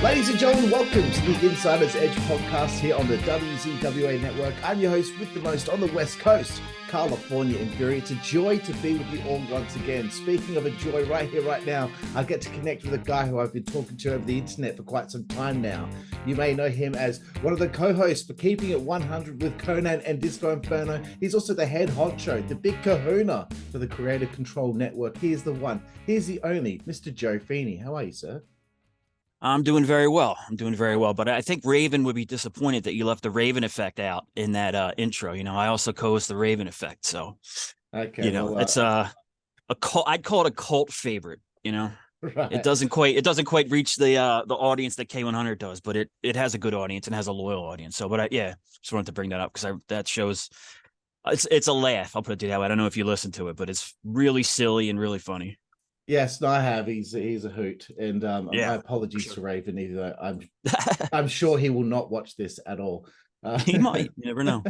Ladies and gentlemen, welcome to the Insider's Edge podcast here on the WZWA Network. I'm your host with the most on the West Coast, Karlifornia in Fury. It's a joy to be with you all once again. Speaking of a joy, right here, right now, I get to connect with a guy who I've been talking to over the internet for quite some time now. You may know him as one of the co-hosts for Keeping It 100 with Konnan and Disco Inferno. He's also the head honcho, the big kahuna for the Creative Control Network. He is the one, he is the only, Mr. Joe Feeney. How are you, sir? I'm doing very well. But I think Raven would be disappointed that you left the Raven effect out in that intro. You know, I also co-host the Raven effect. So, okay, it's a cult. I'd call it a cult favorite, you know. Right. It doesn't quite reach the audience that K100 does, but it has a good audience and has a loyal audience. So, but just wanted to bring that up because that shows it's a laugh. I'll put it that way. I don't know if you listen to it, but it's really silly and really funny. Yes, no, I have. He's a hoot, and my apologies to Raven. Either I'm sure he will not watch this at all. He might. You never know.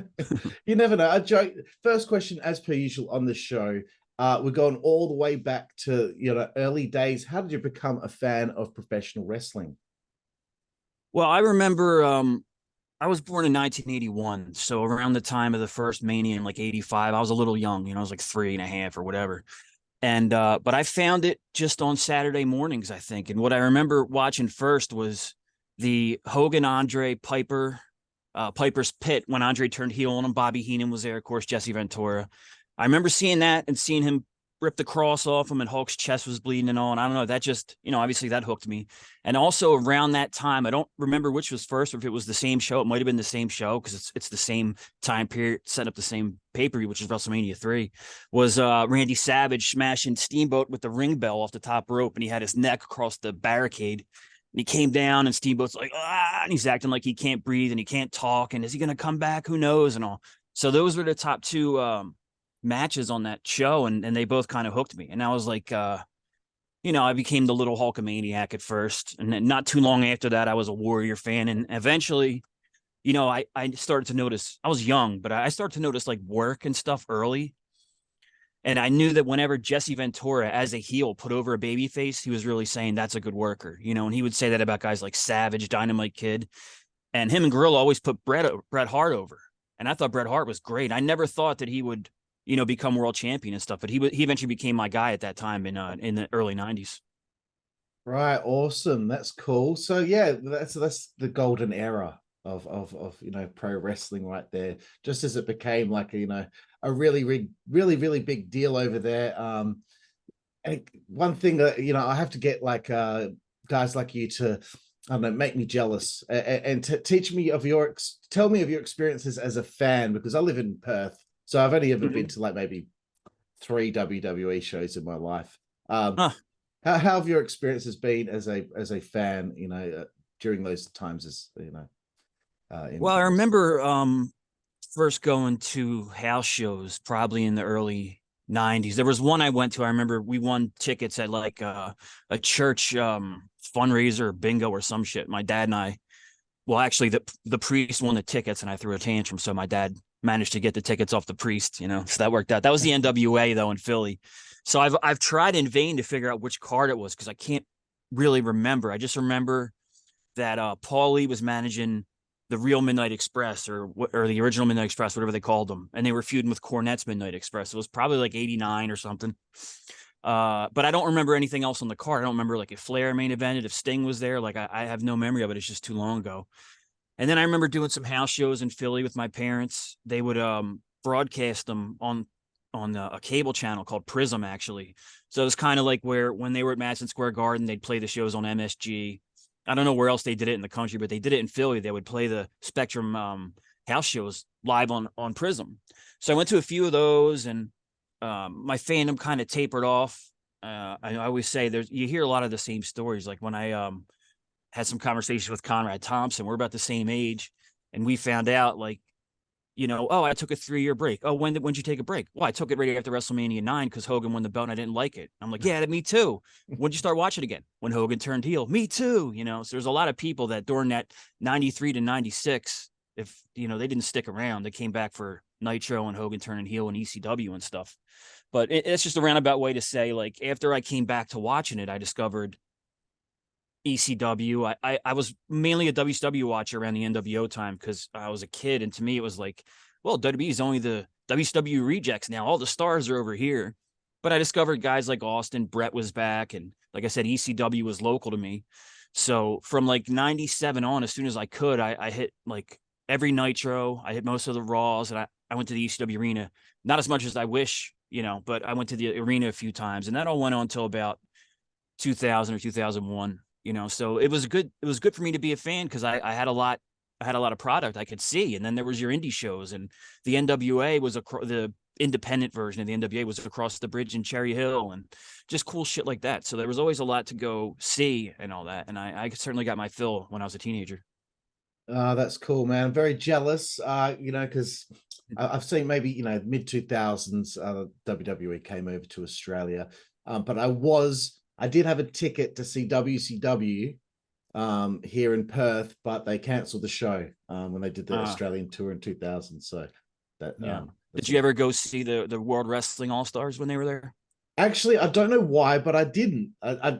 You never know. I joke. First question, as per usual on the show, we're going all the way back to early days. How did you become a fan of professional wrestling? Well, I remember I was born in 1981, so around the time of the first Mania in like 85, I was a little young. I was like 3.5 or whatever. And but I found it just on Saturday mornings, I think. And what I remember watching first was the Hogan Andre Piper's Pit when Andre turned heel on him. Bobby Heenan was there, of course, Jesse Ventura. I remember seeing that and seeing him rip the cross off him and Hulk's chest was bleeding and all. And I don't know, that just, obviously that hooked me. And also around that time, I don't remember which was first or if it was the same show. It might have been the same show because it's the same time period, set up the same pay-per-view, which is WrestleMania 3, was Randy Savage smashing Steamboat with the ring bell off the top rope, and he had his neck across the barricade. And he came down and Steamboat's like, and he's acting like he can't breathe and he can't talk. And is he going to come back? Who knows? And all. So those were the top two matches on that show, and they both kind of hooked me. And I was like, I became the little Hulkamaniac at first, and then not too long after that I was a Warrior fan, and eventually I started to notice, I was young, but I started to notice like work and stuff early, and I knew that whenever Jesse Ventura as a heel put over a babyface, he was really saying that's a good worker, and he would say that about guys like Savage, Dynamite Kid, and him and Gorilla always put Bret Hart over, and I thought Bret Hart was great. I never thought that he would become world champion and stuff, but he eventually became my guy at that time in the early 90s. Right. Awesome. That's cool. So yeah, that's the golden era of pro wrestling right there. Just as it became like, a really, really, really big deal over there. And one thing that, I have to get like guys like you to, I don't know, make me jealous and teach me tell me of your experiences as a fan, because I live in Perth. So I've only ever been to like maybe 3 WWE shows in my life. How have your experiences been as a fan, during those times as well, I remember first going to house shows probably in the early 90s. There was one I went to. I remember we won tickets at like a church fundraiser bingo or some shit. My dad and I, well, actually the priest won the tickets and I threw a tantrum. So my dad managed to get the tickets off the priest, so that worked out. That was the NWA though in Philly. So I've tried in vain to figure out which card it was because I can't really remember. I just remember that Paul Lee was managing the real Midnight Express or the original Midnight Express, whatever they called them, and they were feuding with Cornette's Midnight Express. It was probably like 89 or something. But I don't remember anything else on the card. I don't remember like if Flair main evented, if Sting was there. Like I have no memory of it. It's just too long ago. And then I remember doing some house shows in Philly with my parents. They would broadcast them on a cable channel called Prism, actually. So it was kind of like where when they were at Madison Square Garden, they'd play the shows on MSG. I don't know where else they did it in the country, but they did it in Philly. They would play the Spectrum house shows live on Prism. So I went to a few of those, and my fandom kind of tapered off. I always say you hear a lot of the same stories. Like when I had some conversation with Conrad Thompson. We're about the same age. And we found out like, I took a 3-year break. Oh, when'd you take a break? Well, I took it right after WrestleMania 9 because Hogan won the belt and I didn't like it. I'm like, yeah, me too. When'd you start watching again? When Hogan turned heel. Me too. So there's a lot of people that during that 93 to 96, if, they didn't stick around, they came back for Nitro and Hogan turning heel and ECW and stuff. But it's just a roundabout way to say, like, after I came back to watching it, I discovered ECW. I was mainly a WCW watcher around the NWO time because I was a kid, and to me it was like, well, WWE is only the WCW rejects now. All the stars are over here. But I discovered guys like Austin, Brett was back, and like I said, ECW was local to me. So from like 97 on, as soon as I could, I hit like every Nitro. I hit most of the Raws, and I went to the ECW arena. Not as much as I wish, but I went to the arena a few times, and that all went on until about 2000 or 2001. So it was good for me to be a fan because I had a lot of product I could see. And then there was your indie shows, and the NWA was the independent version of the NWA was across the bridge in Cherry Hill, and just cool shit like that. So there was always a lot to go see and all that. And I certainly got my fill when I was a teenager. That's cool, man. I'm very jealous, because I've seen maybe, mid 2000s, WWE came over to Australia. But I did have a ticket to see WCW here in Perth, but they cancelled the show when they did the Australian tour in 2000. So that did you ever go see the World Wrestling All Stars when they were there? Actually, I don't know why, but I didn't. I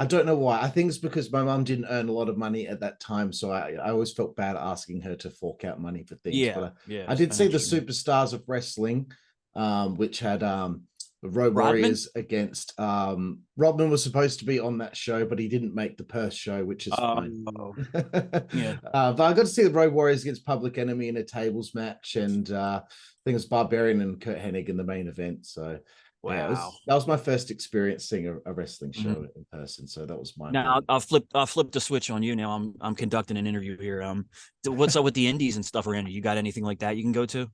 don't know why. I think it's because my mum didn't earn a lot of money at that time, so I always felt bad asking her to fork out money for things. Yeah, but yeah. I did see the Superstars of Wrestling, which had the Road Rodman? Warriors against Rodman was supposed to be on that show, but he didn't make the Perth show, which is fine. Yeah. But I got to see the Road Warriors against Public Enemy in a tables match, and I think it was Barbarian and Kurt Hennig in the main event. So wow, yeah, that was my first experience seeing a wrestling show in person. So that was my. Now I'll flip the switch on you. Now I'm conducting an interview here. What's up with the indies and stuff around you? You got anything like that you can go to?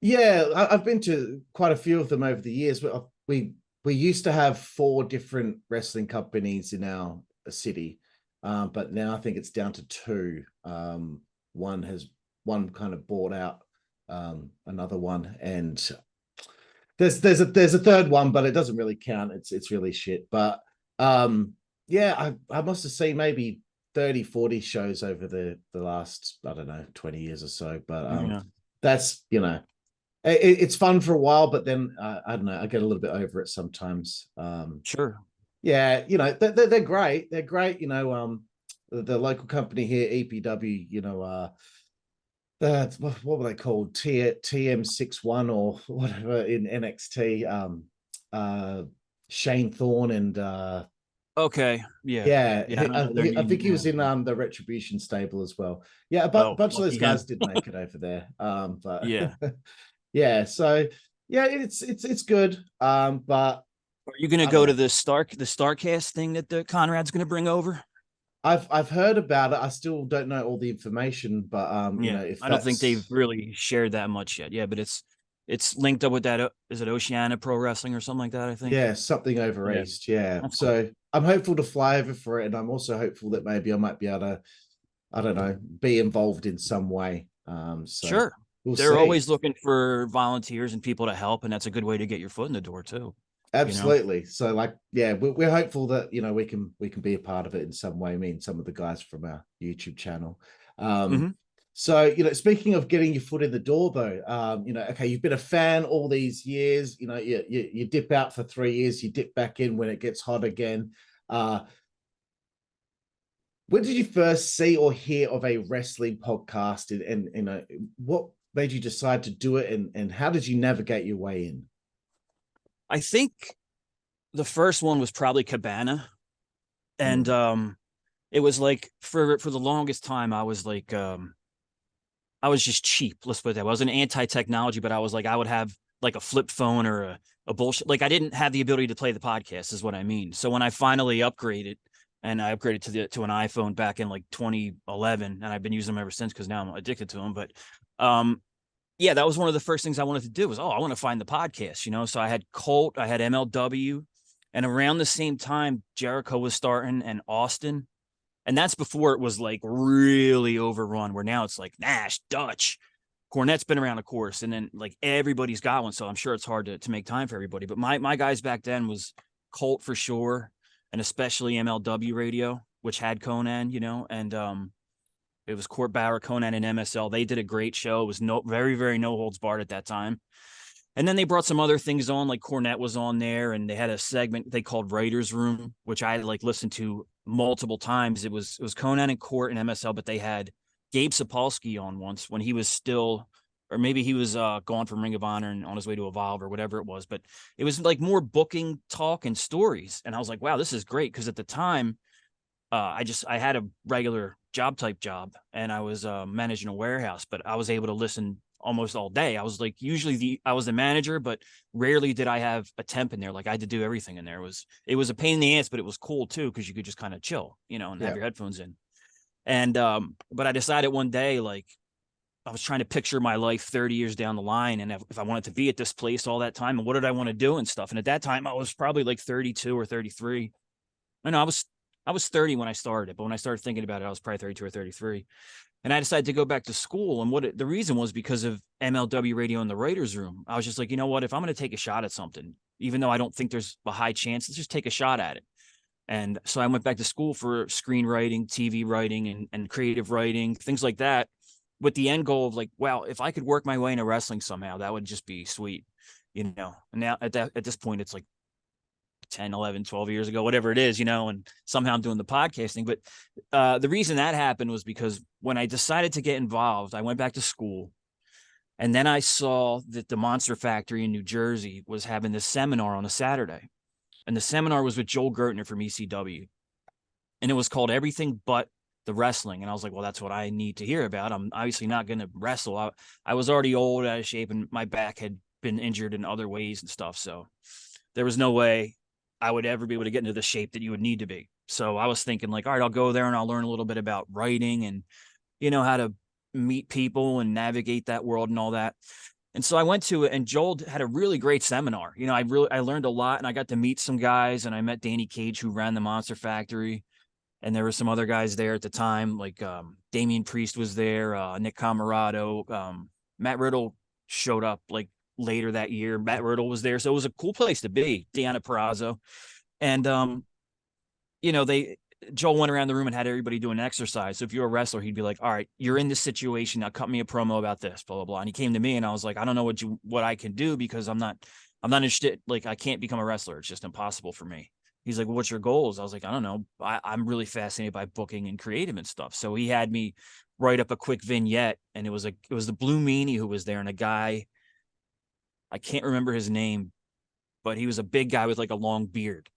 Yeah, I've been to quite a few of them over the years. But we used to have 4 different wrestling companies in our city, but now I think it's down to 2. One kind of bought out another one, and there's a third one, but it doesn't really count. It's really shit. But yeah, I must have seen maybe 30, 40 shows over the last, I don't know, 20 years or so. But that's it's fun for a while, but then I don't know, I get a little bit over it sometimes. Sure. Yeah, they're great. They're great. The local company here, EPW. What were they called? TM61 or whatever in NXT. Shane Thorne and okay, yeah. I think he was in the the Retribution stable as well. Yeah, a bunch of those guys did make it over there. But yeah. Yeah, so yeah, it's good. But are you going to go to the Starcast thing that the Conrad's going to bring over? I've heard about it. I still don't know all the information, but if I don't think they've really shared that much yet. Yeah, but it's linked up with that. Is it Oceania Pro Wrestling or something like that? I think. Yeah, something over East. Yeah, so cool. I'm hopeful to fly over for it, and I'm also hopeful that maybe I might be able to, I don't know, be involved in some way. So sure. They're always looking for volunteers and people to help, and that's a good way to get your foot in the door too. Absolutely. So we're hopeful that we can be a part of it in some way. I mean, some of the guys from our YouTube channel. So speaking of getting your foot in the door, though, okay, you've been a fan all these years. You dip out for 3 years, you dip back in when it gets hot again. When did you first see or hear of a wrestling podcast, and what made you decide to do it, and how did you navigate your way in? I think the first one was probably Cabana. And it was like for the longest time, I was like, I was just cheap. Let's put it that way. I was an anti-technology, but I was like, I would have like a flip phone or a bullshit. Like I didn't have the ability to play the podcast is what I mean. So when I finally upgraded, and I upgraded to an iPhone back in like 2011, and I've been using them ever since because now I'm addicted to them. But yeah, that was one of the first things I wanted to do was, I want to find the podcast, So I had Colt, I had MLW, and around the same time, Jericho was starting and Austin. And that's before it was like really overrun, where now it's like Nash, Dutch, Cornette's been around, of course. And then like everybody's got one. So I'm sure it's hard to make time for everybody. But my guys back then was Colt for sure. And especially MLW radio, which had Konnan, and it was Court Bauer, Konnan, and MSL. They did a great show. It was very, very no holds barred at that time. And then they brought some other things on, like Cornette was on there, and they had a segment they called Writer's Room, which I like listened to multiple times. It was Konnan and Court and MSL, but they had Gabe Sapolsky on once when he was still, or maybe he was gone from Ring of Honor and on his way to Evolve or whatever it was. But it was like more booking talk and stories. And I was like, wow, this is great. Because at the time, I had a regular job and I was managing a warehouse, but I was able to listen almost all day. I was like, I was the manager, but rarely did I have a temp in there. Like I had to do everything in there. It was a pain in the ass, but it was cool too, because you could just kind of chill, and have your headphones in. And but I decided one day, like, I was trying to picture my life 30 years down the line, and if I wanted to be at this place all that time, and what did I want to do and stuff. And at that time, I was probably like 32 or 33. I know I was 30 when I started, but when I started thinking about it, I was probably 32 or 33. And I decided to go back to school. And the reason was because of MLW radio in the writer's room. I was just like, you know what, if I'm going to take a shot at something, even though I don't think there's a high chance, let's just take a shot at it. And so I went back to school for screenwriting, TV writing, and creative writing, things like that, with the end goal of like, wow, if I could work my way into wrestling somehow, that would just be sweet, And now at this point, it's like 10, 11, 12 years ago, whatever it is, and somehow I'm doing the podcasting. But the reason that happened was because when I decided to get involved, I went back to school, and then I saw that the Monster Factory in New Jersey was having this seminar on a Saturday. And the seminar was with Joel Gertner from ECW. And it was called Everything But the Wrestling. And I was like, well, that's what I need to hear about. I'm obviously not going to wrestle. I was already old, out of shape, and my back had been injured in other ways and stuff. So there was no way I would ever be able to get into the shape that you would need to be. So I was thinking like, all right, I'll go there and I'll learn a little bit about writing and, how to meet people and navigate that world and all that. And so I went to it, and Joel had a really great seminar. I learned a lot, and I got to meet some guys, and I met Danny Cage, who ran the Monster Factory. And there were some other guys there at the time, like Damian Priest was there, Nick Camarado, Matt Riddle showed up like later that year. Matt Riddle was there. So it was a cool place to be, Deanna Perrazzo. And, Joel went around the room and had everybody do an exercise. So if you're a wrestler, he'd be like, all right, you're in this situation. Now cut me a promo about this, blah, blah, blah. And he came to me, and I was like, I don't know what I can do, because I'm not interested. Like, I can't become a wrestler. It's just impossible for me. He's like, well, what's your goals? I was like, I don't know. I'm really fascinated by booking and creative and stuff. So he had me write up a quick vignette, and it was the Blue Meanie who was there, and a guy, I can't remember his name, but he was a big guy with like a long beard.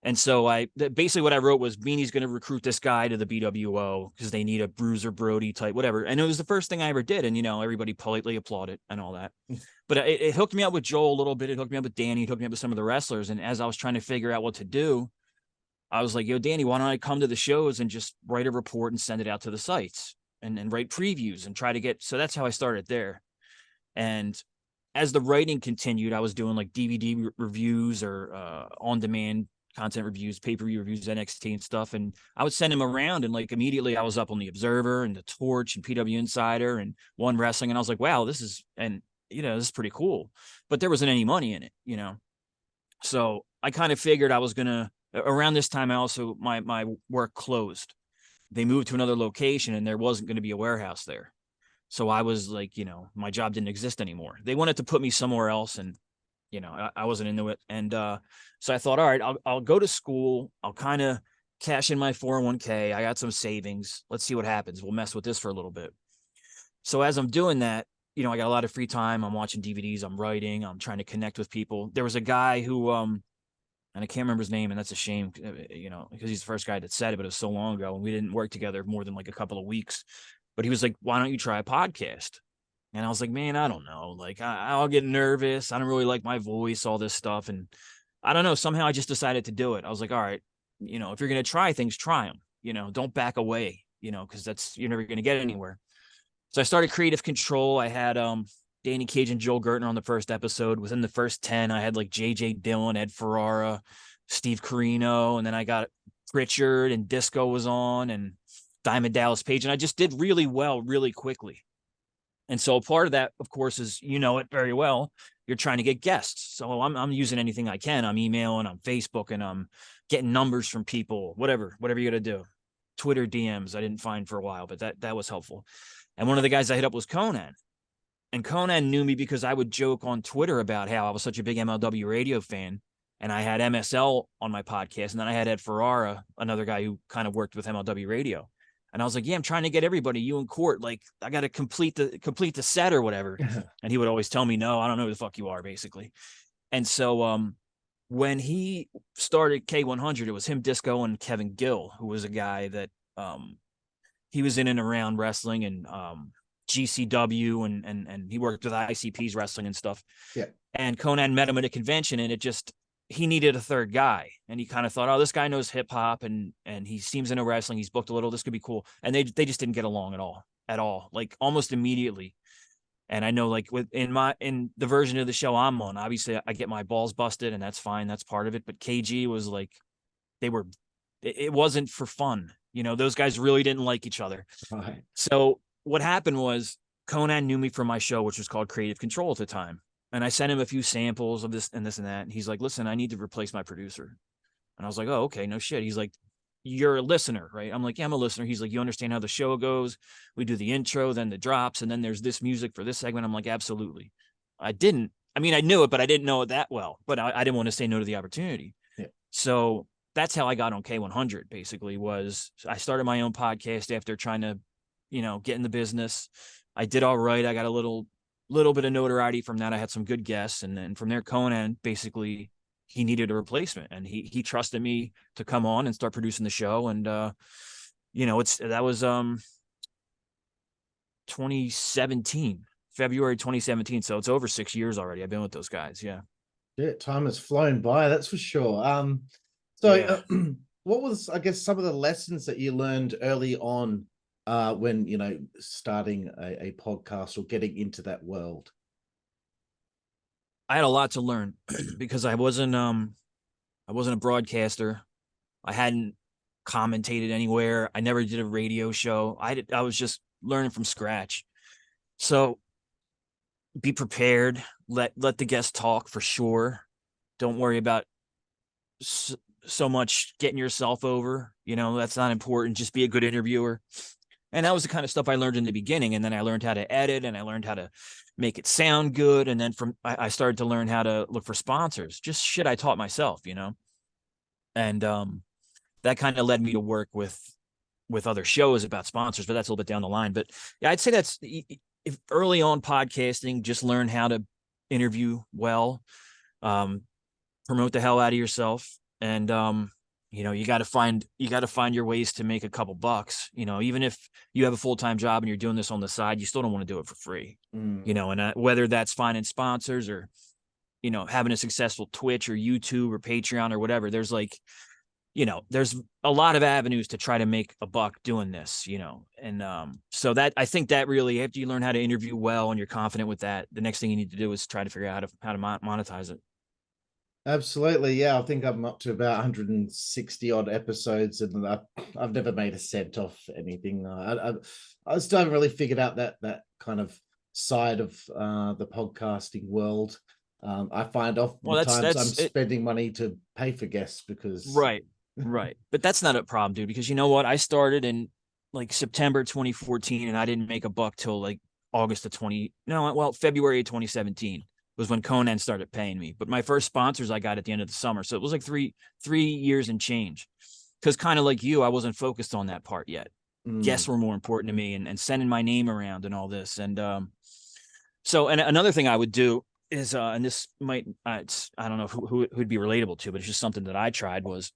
And so basically what I wrote was, Meanie's going to recruit this guy to the BWO because they need a Bruiser Brody type, whatever. And it was the first thing I ever did. And, everybody politely applauded and all that. But it hooked me up with Joel a little bit. It hooked me up with Danny. It hooked me up with some of the wrestlers. And as I was trying to figure out what to do, I was like, yo, Danny, why don't I come to the shows and just write a report and send it out to the sites and write previews and try to get. So that's how I started there. And as the writing continued, I was doing like DVD reviews or on-demand content reviews, pay-per-view reviews, NXT and stuff. And I would send him around, and like immediately I was up on the Observer and the Torch and PW Insider and One Wrestling. And I was like, wow, this is pretty cool. But there wasn't any money in it, So I kind of figured I was going to, around this time, I also, my work closed. They moved to another location, and there wasn't going to be a warehouse there. So I was like, my job didn't exist anymore. They wanted to put me somewhere else, and I wasn't into it. And so I thought, all right, I'll go to school. I'll kind of cash in my 401k. I got some savings. Let's see what happens. We'll mess with this for a little bit. So as I'm doing that, I got a lot of free time. I'm watching DVDs. I'm writing. I'm trying to connect with people. There was a guy who, and I can't remember his name, and that's a shame, because he's the first guy that said it, but it was so long ago, and we didn't work together more than like a couple of weeks. But he was like, why don't you try a podcast? And I was like, man, I don't know. Like, I'll get nervous. I don't really like my voice, all this stuff. And I don't know. Somehow I just decided to do it. I was like, all right, if you're going to try things, try them, don't back away, because you're never going to get anywhere. So I started Creative Control. I had Danny Cage and Joel Gertner on the first episode. Within the first 10, I had like JJ Dillon, Ed Ferrara, Steve Carino. And then I got Pritchard, and Disco was on, and Diamond Dallas Page. And I just did really well, really quickly. And so part of that, of course, is, it very well, you're trying to get guests. So I'm using anything I can. I'm emailing, I'm Facebooking, I'm getting numbers from people, whatever you got to do. Twitter DMs I didn't find for a while, but that was helpful. And one of the guys I hit up was Konnan. And Konnan knew me because I would joke on Twitter about how I was such a big MLW radio fan. and I had MSL on my podcast, and then I had Ed Ferrara, another guy who kind of worked with MLW Radio. And I was like, yeah, I'm trying to get everybody, you and Court, like I got to complete the set or whatever. And he would always tell me, no, I don't know who the fuck you are, basically. And so when he started K100, it was him, Disco, and Kevin Gill, who was a guy that he was in and around wrestling and GCW, and he worked with ICP's wrestling and stuff. Yeah. And Konnan met him at a convention, and he needed a third guy, and he kind of thought, oh, this guy knows hip hop, and he seems into wrestling. He's booked a little. This could be cool. And they just didn't get along at all, like almost immediately. And I know, like in the version of the show I'm on, obviously I get my balls busted, and that's fine. That's part of it. But KG was like, it wasn't for fun. Those guys really didn't like each other. Right. So what happened was Konnan knew me from my show, which was called Creative Control at the time. And I sent him a few samples of this and that. And he's like, listen, I need to replace my producer. And I was like, oh, okay, no shit. He's like, you're a listener, right? I'm like, yeah, I'm a listener. He's like, you understand how the show goes? We do the intro, then the drops, and then there's this music for this segment. I'm like, absolutely. I knew it, but I didn't know it that well. But I didn't want to say no to the opportunity. Yeah. So that's how I got on K100, basically, was I started my own podcast after trying to, get in the business. I did all right. I got a little bit of notoriety from that. I had some good guests. And then from there, Konnan, basically, he needed a replacement, and he trusted me to come on and start producing the show. And, that was 2017, February 2017. So it's over 6 years already. I've been with those guys. Yeah. Yeah. Time has flown by. That's for sure. What was, I guess, some of the lessons that you learned early on when, starting a podcast or getting into that world? I had a lot to learn because I wasn't a broadcaster. I hadn't commentated anywhere. I never did a radio show. I was just learning from scratch. So be prepared. Let the guests talk for sure. Don't worry about so much getting yourself over. That's not important. Just be a good interviewer. And that was the kind of stuff I learned in the beginning. And then I learned how to edit, and I learned how to make it sound good. And then I started to learn how to look for sponsors, just shit I taught myself, and that kind of led me to work with other shows about sponsors, but that's a little bit down the line. But yeah, I'd say that's if early on podcasting, just learn how to interview well, promote the hell out of yourself. And, you got to find your ways to make a couple bucks, even if you have a full-time job and you're doing this on the side, you still don't want to do it for free, and whether that's finding sponsors or, having a successful Twitch or YouTube or Patreon or whatever, there's there's a lot of avenues to try to make a buck doing this, and so that, I think that really, after you learn how to interview well and you're confident with that, the next thing you need to do is try to figure out how to monetize it. Absolutely. Yeah. I think I'm up to about 160 odd episodes, and I've never made a cent off anything. I still haven't really figured out that kind of side of the podcasting world. I find oftentimes I'm spending money to pay for guests because. Right. But that's not a problem, dude, because you know what? I started in like September 2014, and I didn't make a buck till like February of 2017. Was when Konnan started paying me. But my first sponsors I got at the end of the summer. So it was like three years and change. Because kind of like you, I wasn't focused on that part yet. Guests were more important to me, and sending my name around and all this. And so another thing I would do is, and this might, I don't know who it would be relatable to, but it's just something that I tried, was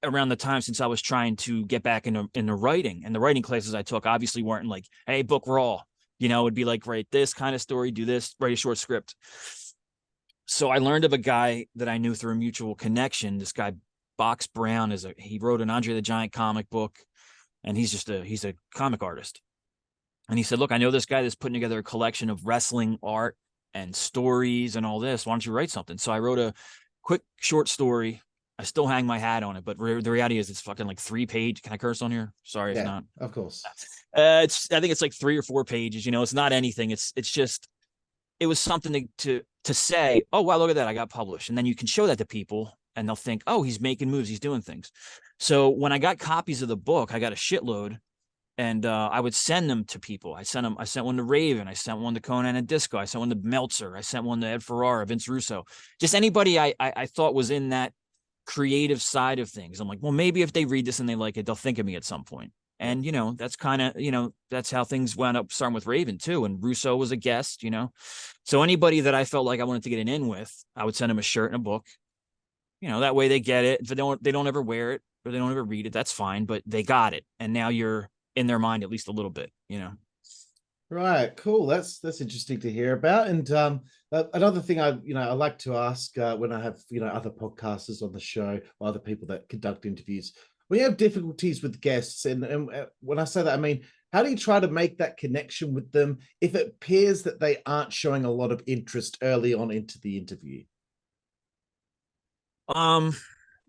around the time since I was trying to get back into writing. And the writing classes I took obviously weren't like, hey, book raw. It'd be like, write this kind of story, do this, write a short script. So I learned of a guy that I knew through a mutual connection. This guy, Box Brown, he wrote an Andre the Giant comic book, and he's a comic artist. And he said, look, I know this guy that's putting together a collection of wrestling art and stories and all this. Why don't you write something? So I wrote a quick short story. I still hang my hat on it, but the reality is it's fucking like 3-page. Can I curse on here? Sorry if not. Of course. I think it's like 3 or 4 pages. It's not anything. It's just, it was something to say, oh, wow, look at that. I got published. And then you can show that to people and they'll think, oh, he's making moves. He's doing things. So when I got copies of the book, I got a shitload. And I would send them to people. I sent one to Raven. I sent one to Konnan and Disco. I sent one to Meltzer. I sent one to Ed Ferrara, Vince Russo, just anybody I thought was in that creative side of things. I'm like, well, maybe if they read this and they like it, they'll think of me at some point. And, that's kind of, that's how things wound up starting with Raven too. And Russo was a guest, so anybody that I felt like I wanted to get an in with, I would send them a shirt and a book, that way they get it. If they don't ever wear it or they don't ever read it, that's fine, but they got it. And now you're in their mind at least a little bit, Right, cool. That's interesting to hear about. And another thing I like to ask when I have other podcasters on the show or other people that conduct interviews, when you have difficulties with guests, and when I say that, I mean, how do you try to make that connection with them if it appears that they aren't showing a lot of interest early on into the interview?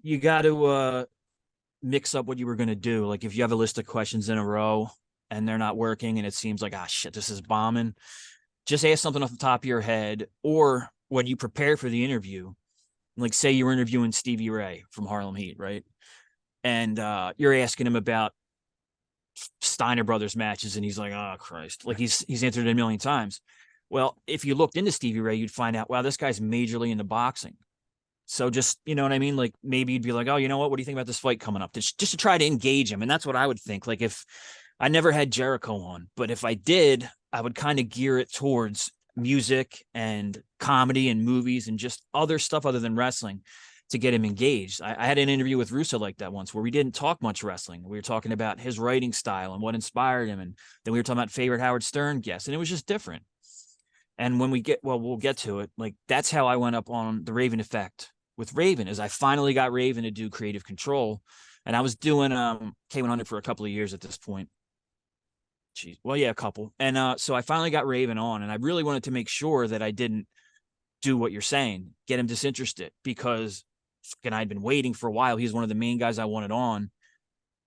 You got to mix up what you were going to do. Like if you have a list of questions in a row and they're not working and it seems like, ah, shit, this is bombing, just ask something off the top of your head. Or when you prepare for the interview, like say you were interviewing Stevie Ray from Harlem Heat, right? And you're asking him about Steiner Brothers matches and he's like, oh Christ, like he's answered it a million times. Well, if you looked into Stevie Ray, you'd find out, wow, this guy's majorly into boxing. So just, you know what I mean? Like maybe you'd be like, oh, you know what do you think about this fight coming up? Just to try to engage him. And that's what I would think. Like if I never had Jericho on, but if I did, I would kind of gear it towards music and comedy and movies and just other stuff other than wrestling to get him engaged. I had an interview with Russo like that once where we didn't talk much wrestling. We were talking about his writing style and what inspired him. And then we were talking about favorite Howard Stern guests, and it was just different. And when we'll get to it. Like that's how I went up on the Raven effect with Raven, is I finally got Raven to do creative control. And I was doing K100 for a couple of years at this point. Jeez. Well, yeah, a couple. And so I finally got Raven on, and I really wanted to make sure that I didn't do what you're saying, get him disinterested, because I'd been waiting for a while. He's one of the main guys I wanted on,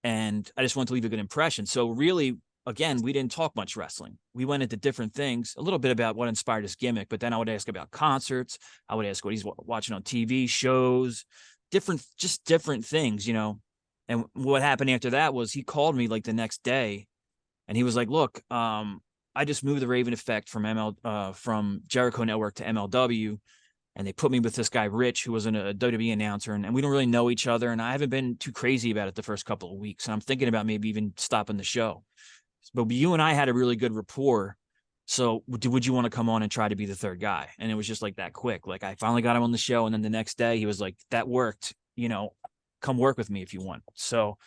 and I just wanted to leave a good impression. So really, again, we didn't talk much wrestling. We went into different things, a little bit about what inspired his gimmick, but then I would ask about concerts. I would ask what he's watching on TV shows, different things, And what happened after that was he called me like the next day, and he was like, look, I just moved the Raven effect from Jericho Network to MLW. And they put me with this guy, Rich, who was a WWE announcer, and we don't really know each other. And I haven't been too crazy about it the first couple of weeks. And I'm thinking about maybe even stopping the show. But you and I had a really good rapport. So would you want to come on and try to be the third guy? And it was just like that quick. Like I finally got him on the show. And then the next day he was like, that worked, come work with me if you want. So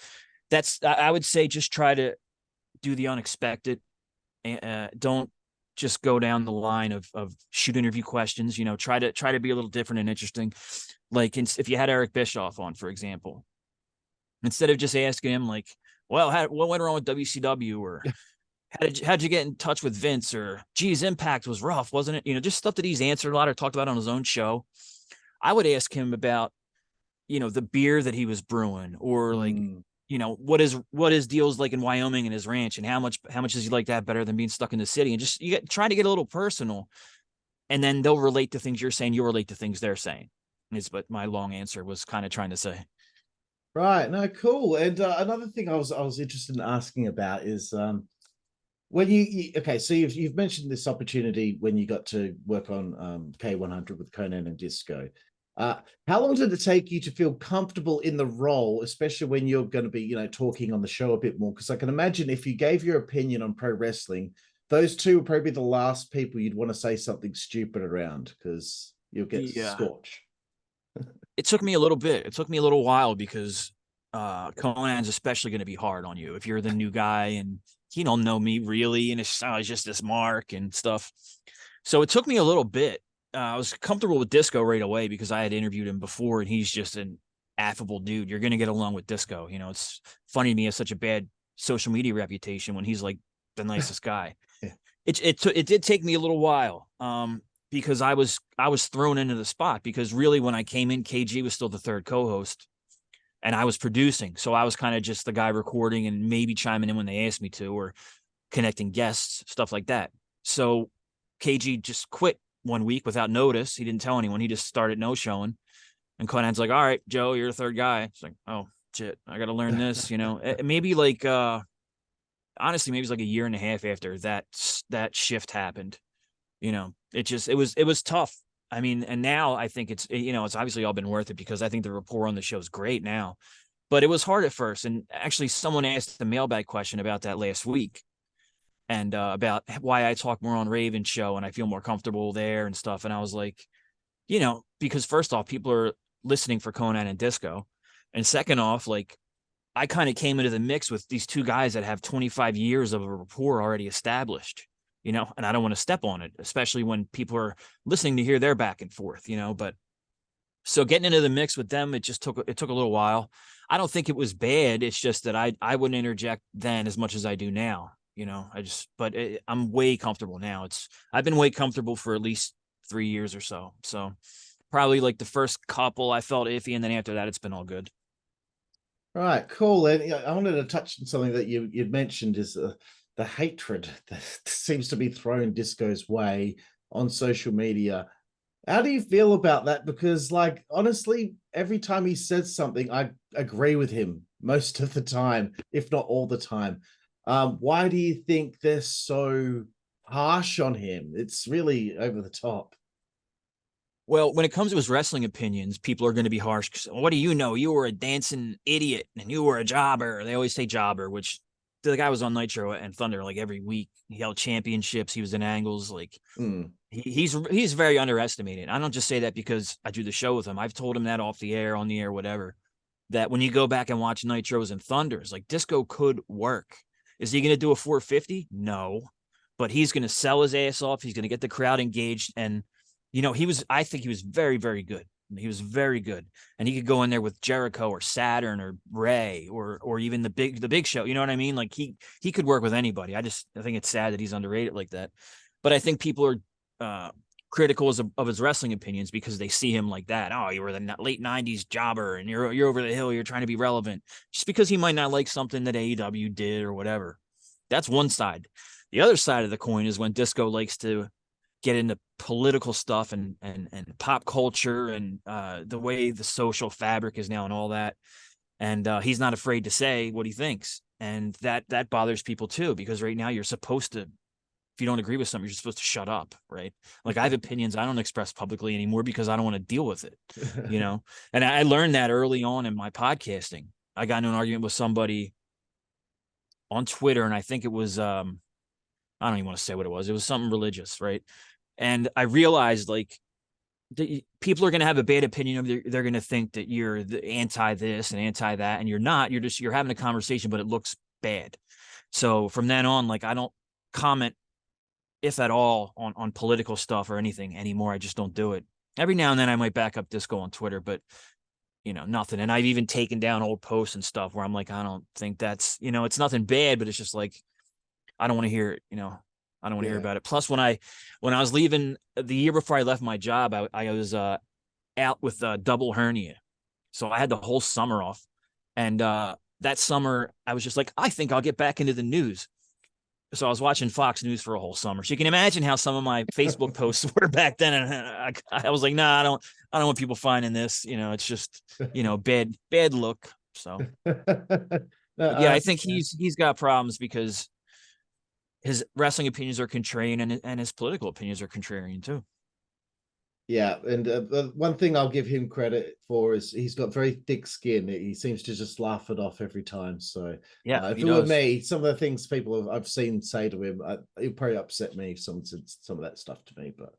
I would say just try to do the unexpected. Don't just go down the line of shoot interview questions, try to be a little different and interesting. Like if you had Eric Bischoff on, for example, instead of just asking him like, well, what went wrong with WCW, or how'd you get in touch with Vince, or geez, Impact was rough, wasn't it? Just stuff that he's answered a lot or talked about on his own show. I would ask him about, the beer that he was brewing, or like, what his deals like in Wyoming and his ranch, and how much does he like that better than being stuck in the city? And just trying to get a little personal, and then they'll relate to things you're saying, you'll relate to things they're saying. Is what my long answer was kind of trying to say. Right. No, cool. And another thing I was interested in asking about is when okay, so you've mentioned this opportunity when you got to work on K100 with Konnan and Disco. How long did it take you to feel comfortable in the role, especially when you're going to be, talking on the show a bit more? Because I can imagine if you gave your opinion on pro wrestling, those two would probably be the last people you'd want to say something stupid around, because you'll get scorched. It took me a little bit. It took me a little while, because Konnan's especially going to be hard on you if you're the new guy and he don't know me really, and it's just this mark and stuff. So it took me a little bit. I was comfortable with Disco right away because I had interviewed him before, and he's just an affable dude. You're going to get along with Disco. It's funny to me, he has such a bad social media reputation when he's like the nicest guy. Yeah. It did take me a little while. Because I was thrown into the spot, because really when I came in, KG was still the third co-host and I was producing. So I was kind of just the guy recording and maybe chiming in when they asked me to, or connecting guests, stuff like that. So KG just quit one week without notice. He didn't tell anyone. He just started no-showing. And Konnan's like, all right, Joe, you're the third guy. It's like, oh shit, I got to learn this, maybe like, honestly, maybe it was like a year and a half after that shift happened. It was tough. I mean, and now I think it's obviously all been worth it because I think the rapport on the show is great now. But it was hard at first. And actually, someone asked the mailbag question about that last week, and about why I talk more on Raven's show and I feel more comfortable there and stuff. And I was like, because first off, people are listening for Konnan and Disco. And second off, like, I kind of came into the mix with these two guys that have 25 years of a rapport already established, and I don't want to step on it, especially when people are listening to hear their back and forth, but so getting into the mix with them, it took a little while. I don't think it was bad. It's just that I wouldn't interject then as much as I do now. I'm way comfortable now. I've been way comfortable for at least 3 years or so. So probably like the first couple I felt iffy, and then after that, it's been all good. Right, cool. And I wanted to touch on something that you'd mentioned is the hatred that seems to be thrown Disco's way on social media. How do you feel about that? Because, like, honestly, every time he says something, I agree with him most of the time, if not all the time. Why do you think they're so harsh on him? It's really over the top. Well, when it comes to his wrestling opinions, people are going to be harsh. What do you know? You were a dancing idiot and you were a jobber. They always say jobber, which the guy was on Nitro and Thunder like every week. He held championships. He was in angles. Like he's very underestimated. I don't just say that because I do the show with him. I've told him that off the air, on the air, whatever, that when you go back and watch Nitros and Thunders, like Disco could work. Is he going to do a 450? No, but he's going to sell his ass off. He's going to get the crowd engaged. And I think he was very, very good. He was very good. And he could go in there with Jericho or Saturn or Ray or even the big show. You know what I mean? Like he could work with anybody. I think it's sad that he's underrated like that. But I think people are critical of his wrestling opinions because they see him like that. Oh, you were the late 90s jobber and you're over the hill. You're trying to be relevant just because he might not like something that AEW did or whatever. That's one side. The other side of the coin is when Disco likes to get into political stuff and pop culture and the way the social fabric is now and all that. And he's not afraid to say what he thinks. And that bothers people too, because right now you're supposed to, if you don't agree with something, you're supposed to shut up, right? Like I have opinions I don't express publicly anymore because I don't want to deal with it, And I learned that early on in my podcasting. I got into an argument with somebody on Twitter, and I think it was, I don't even want to say what it was. It was something religious, right? And I realized like people are going to have a bad opinion of you. They're going to think that you're the anti this and anti that, and you're not. You're having a conversation, but it looks bad. So from then on, like I don't comment, if at all, on political stuff or anything anymore. I just don't do it. Every now and then I might back up Disco on Twitter, but nothing. And I've even taken down old posts and stuff where I'm like, I don't think that's, it's nothing bad, but it's just like, I don't want to hear it, I don't want to hear about it. Plus, when I was leaving the year before I left my job, I was out with double hernia. So I had the whole summer off. And that summer, I was just like, I think I'll get back into the news. So I was watching Fox News for a whole summer. So you can imagine how some of my Facebook posts were back then. And I was like, nah, I don't want people finding this. It's just, bad look. So I think he's got problems because his wrestling opinions are contrarian and his political opinions are contrarian too. Yeah, and one thing I'll give him credit for is he's got very thick skin. He seems to just laugh it off every time. So if it were me, some of the things I've seen say to him, it probably upset me. Some of that stuff to me, but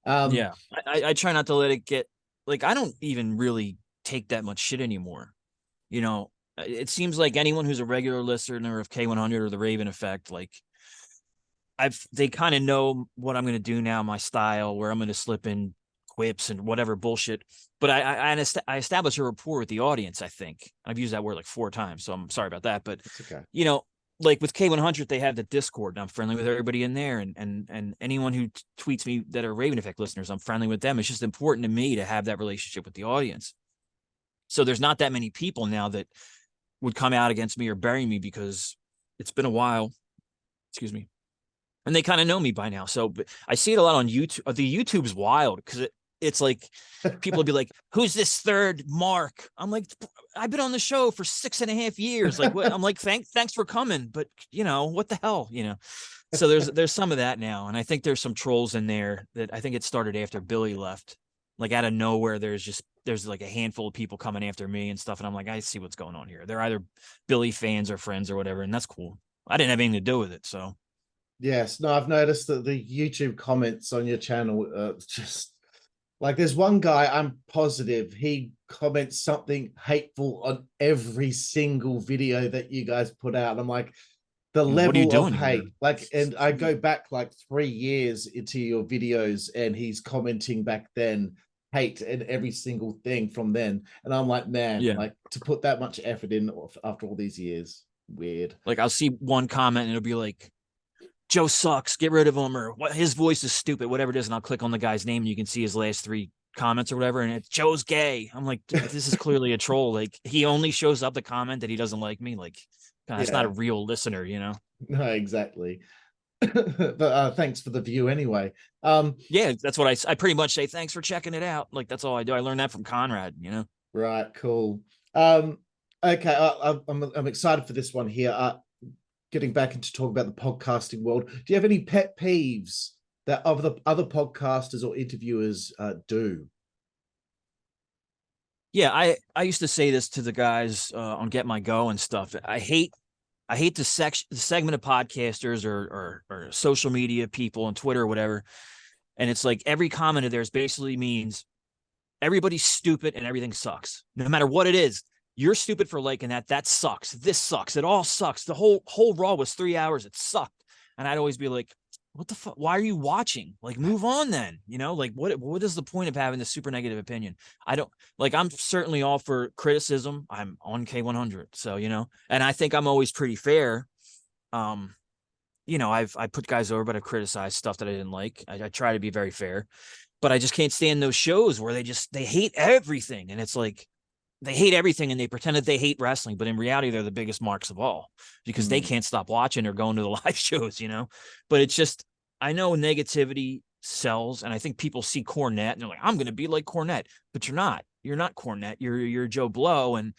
I try not to let it get like I don't even really take that much shit anymore. It seems like anyone who's a regular listener of K100 or the Raven Effect, like they kind of know what I'm going to do now, my style, where I'm going to slip in quips and whatever bullshit. But I establish a rapport with the audience. I think I've used that word like 4 times, so I'm sorry about that. But okay. Like with K100, they have the Discord, and I'm friendly with everybody in there, and anyone who tweets me that are Raven Effect listeners, I'm friendly with them. It's just important to me to have that relationship with the audience. So there's not that many people now that would come out against me or bury me because it's been a while. Excuse me. And they kind of know me by now. So I see it a lot on YouTube. The YouTube's wild because it's like people will be like, who's this third Mark? I'm like, I've been on the show for 6.5 years. Like, what? I'm like, thanks for coming, but you know, what the hell, you know? So there's some of that now. And I think there's some trolls in there that I think it started after Billy left. Like out of nowhere, there's like a handful of people coming after me and stuff. And I'm like, I see what's going on here. They're either Billy fans or friends or whatever. And that's cool. I didn't have anything to do with it. So Yes, no, I've noticed that the YouTube comments on your channel just like there's one guy, I'm positive he comments something hateful on every single video that you guys put out. And I'm like, the what are you level of doing here? hate, like, and I go back like 3 years into your videos and he's commenting back then hate and every single thing from then. And I'm like, man, Yeah. like to put that much effort in after all these years, weird. Like I'll see one comment and it'll be like, Joe sucks, get rid of him, or what, his voice is stupid, whatever it is. And I'll click on the guy's name and you can see his last 3 comments or whatever. And it's Joe's gay. I'm like, this is clearly a troll. Like he only shows up to comment that he doesn't like me. Like, God, that's not a real listener, you know? No, exactly. But thanks for the view anyway. Yeah, that's what I pretty much say. Thanks for checking it out. Like that's all I do. I learned that from Conrad, you know? Right, cool. Okay, I'm excited for this one here. Getting back into talk about the podcasting world. Do you have any pet peeves that other podcasters or interviewers do? Yeah, I used to say this to the guys on Get My Go and stuff. I hate the segment of podcasters or social media people on Twitter or whatever. And it's like every comment of theirs basically means everybody's stupid and everything sucks. No matter what it is, you're stupid for liking that. That sucks. This sucks. It all sucks. The whole Raw was 3 hours. It sucked. And I'd always be like, what the fuck? Why are you watching? Like, move on then. You know, like what is the point of having this super negative opinion? I don't like, I'm certainly all for criticism. I'm on K100. So, you know, and I think I'm always pretty fair. You know, I put guys over, but I've criticized stuff that I didn't like. I try to be very fair, but I just can't stand those shows where they hate everything. And it's like, they hate everything and they pretend that they hate wrestling, but in reality, they're the biggest marks of all because they can't stop watching or going to the live shows, you know? But it's just, I know negativity sells. And I think people see Cornette and they're like, I'm going to be like Cornette, but you're not Cornette. You're Joe Blow. And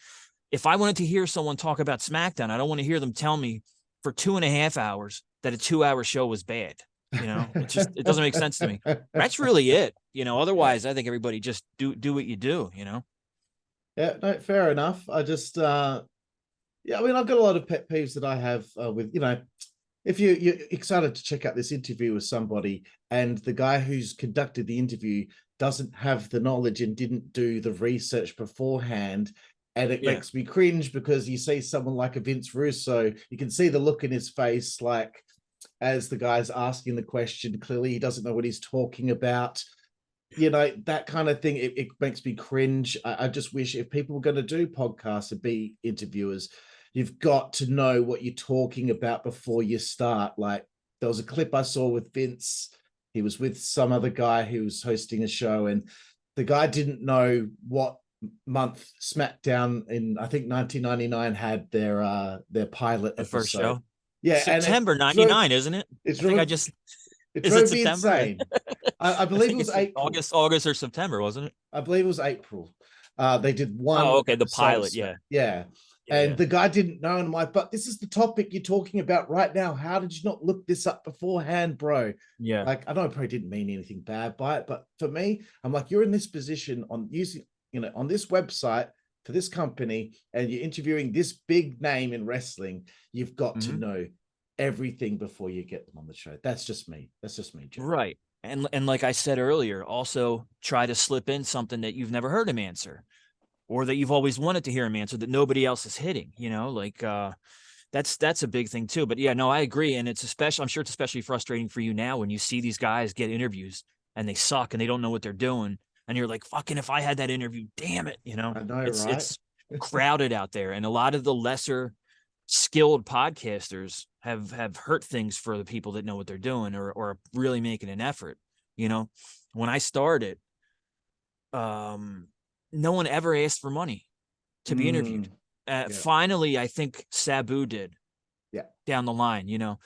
if I wanted to hear someone talk about SmackDown, I don't want to hear them tell me for 2.5 hours that a 2-hour show was bad. You know, it doesn't make sense to me. That's really it. You know, otherwise I think everybody just do what you do, you know? Yeah, no, fair enough. I just, I mean, I've got a lot of pet peeves that I have with, you know, if you're excited to check out this interview with somebody and the guy who's conducted the interview doesn't have the knowledge and didn't do the research beforehand, and it makes me cringe because you see someone like a Vince Russo, you can see the look in his face, like as the guy's asking the question, clearly he doesn't know what he's talking about. You know, that kind of thing, it makes me cringe. I just wish if people were going to do podcasts and be interviewers, you've got to know what you're talking about before you start. Like there was a clip I saw with Vince. He was with some other guy who was hosting a show and the guy didn't know what month SmackDown in, I think 1999 had their pilot The episode. first show. Yeah. September 99, isn't it? I think it drove me insane. I believe it was April. August or September, wasn't it? I believe it was April. They did one. Oh, okay. The pilot. Yeah. And the guy didn't know. And I'm like, but this is the topic you're talking about right now. How did you not look this up beforehand, bro? Yeah. Like, I know I probably didn't mean anything bad by it, but for me, I'm like, you're in this position on using, you know, on this website for this company, and you're interviewing this big name in wrestling. You've got to know everything before you get them on the show. That's just me. Joe. Right. And like I said earlier, also try to slip in something that you've never heard him answer, or that you've always wanted to hear him answer that nobody else is hitting, you know, like that's a big thing too. But yeah, no, I agree. And it's I'm sure it's especially frustrating for you now when you see these guys get interviews and they suck and they don't know what they're doing. And you're like, fucking, if I had that interview, damn it. You know, I know, it's crowded out there. And a lot of the lesser skilled podcasters have hurt things for the people that know what they're doing or really making an effort. You know, when I started, no one ever asked for money to be interviewed. Finally, I think Sabu did down the line, you know,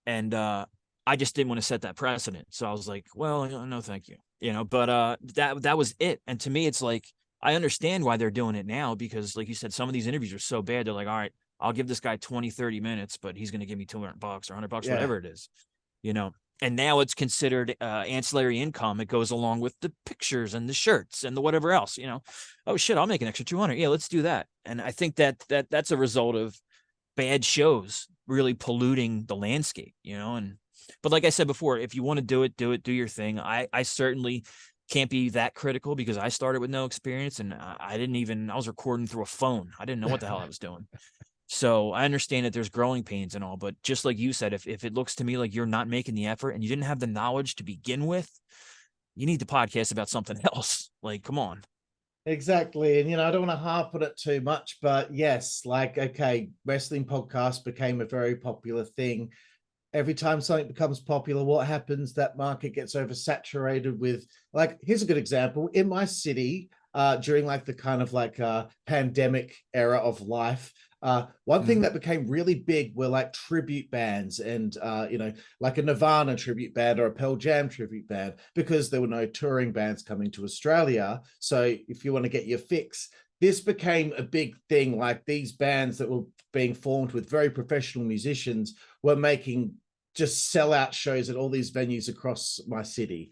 and I just didn't want to set that precedent. So I was like, well, no, thank you. but that was it. And to me, it's like, I understand why they're doing it now, because like you said, some of these interviews are so bad. They're like, all right, I'll give this guy 20, 30 minutes, but he's going to give me $200 or $100, Yeah. whatever it is, and now it's considered ancillary income. It goes along with the pictures and the shirts and the whatever else, oh shit, I'll make an extra 200. Yeah, let's do that. And I think that's a result of bad shows really polluting the landscape, but like I said before, if you want to do it, do your thing. I certainly can't be that critical, because I started with no experience, and I was recording through a phone. I didn't know what the hell I was doing. So I understand that there's growing pains and all, but just like you said, if it looks to me like you're not making the effort and you didn't have the knowledge to begin with, you need to podcast about something else. Like, come on. Exactly. And, I don't want to harp on it too much, but yes, like, okay, wrestling podcast became a very popular thing. Every time something becomes popular, what happens? That market gets oversaturated with, like, here's a good example. In my city, during like the kind of like pandemic era of life, one thing that became really big were like tribute bands, and like a Nirvana tribute band or a Pearl Jam tribute band, because there were no touring bands coming to Australia. So if you want to get your fix, this became a big thing. Like, these bands that were being formed with very professional musicians were making just sellout shows at all these venues across my city.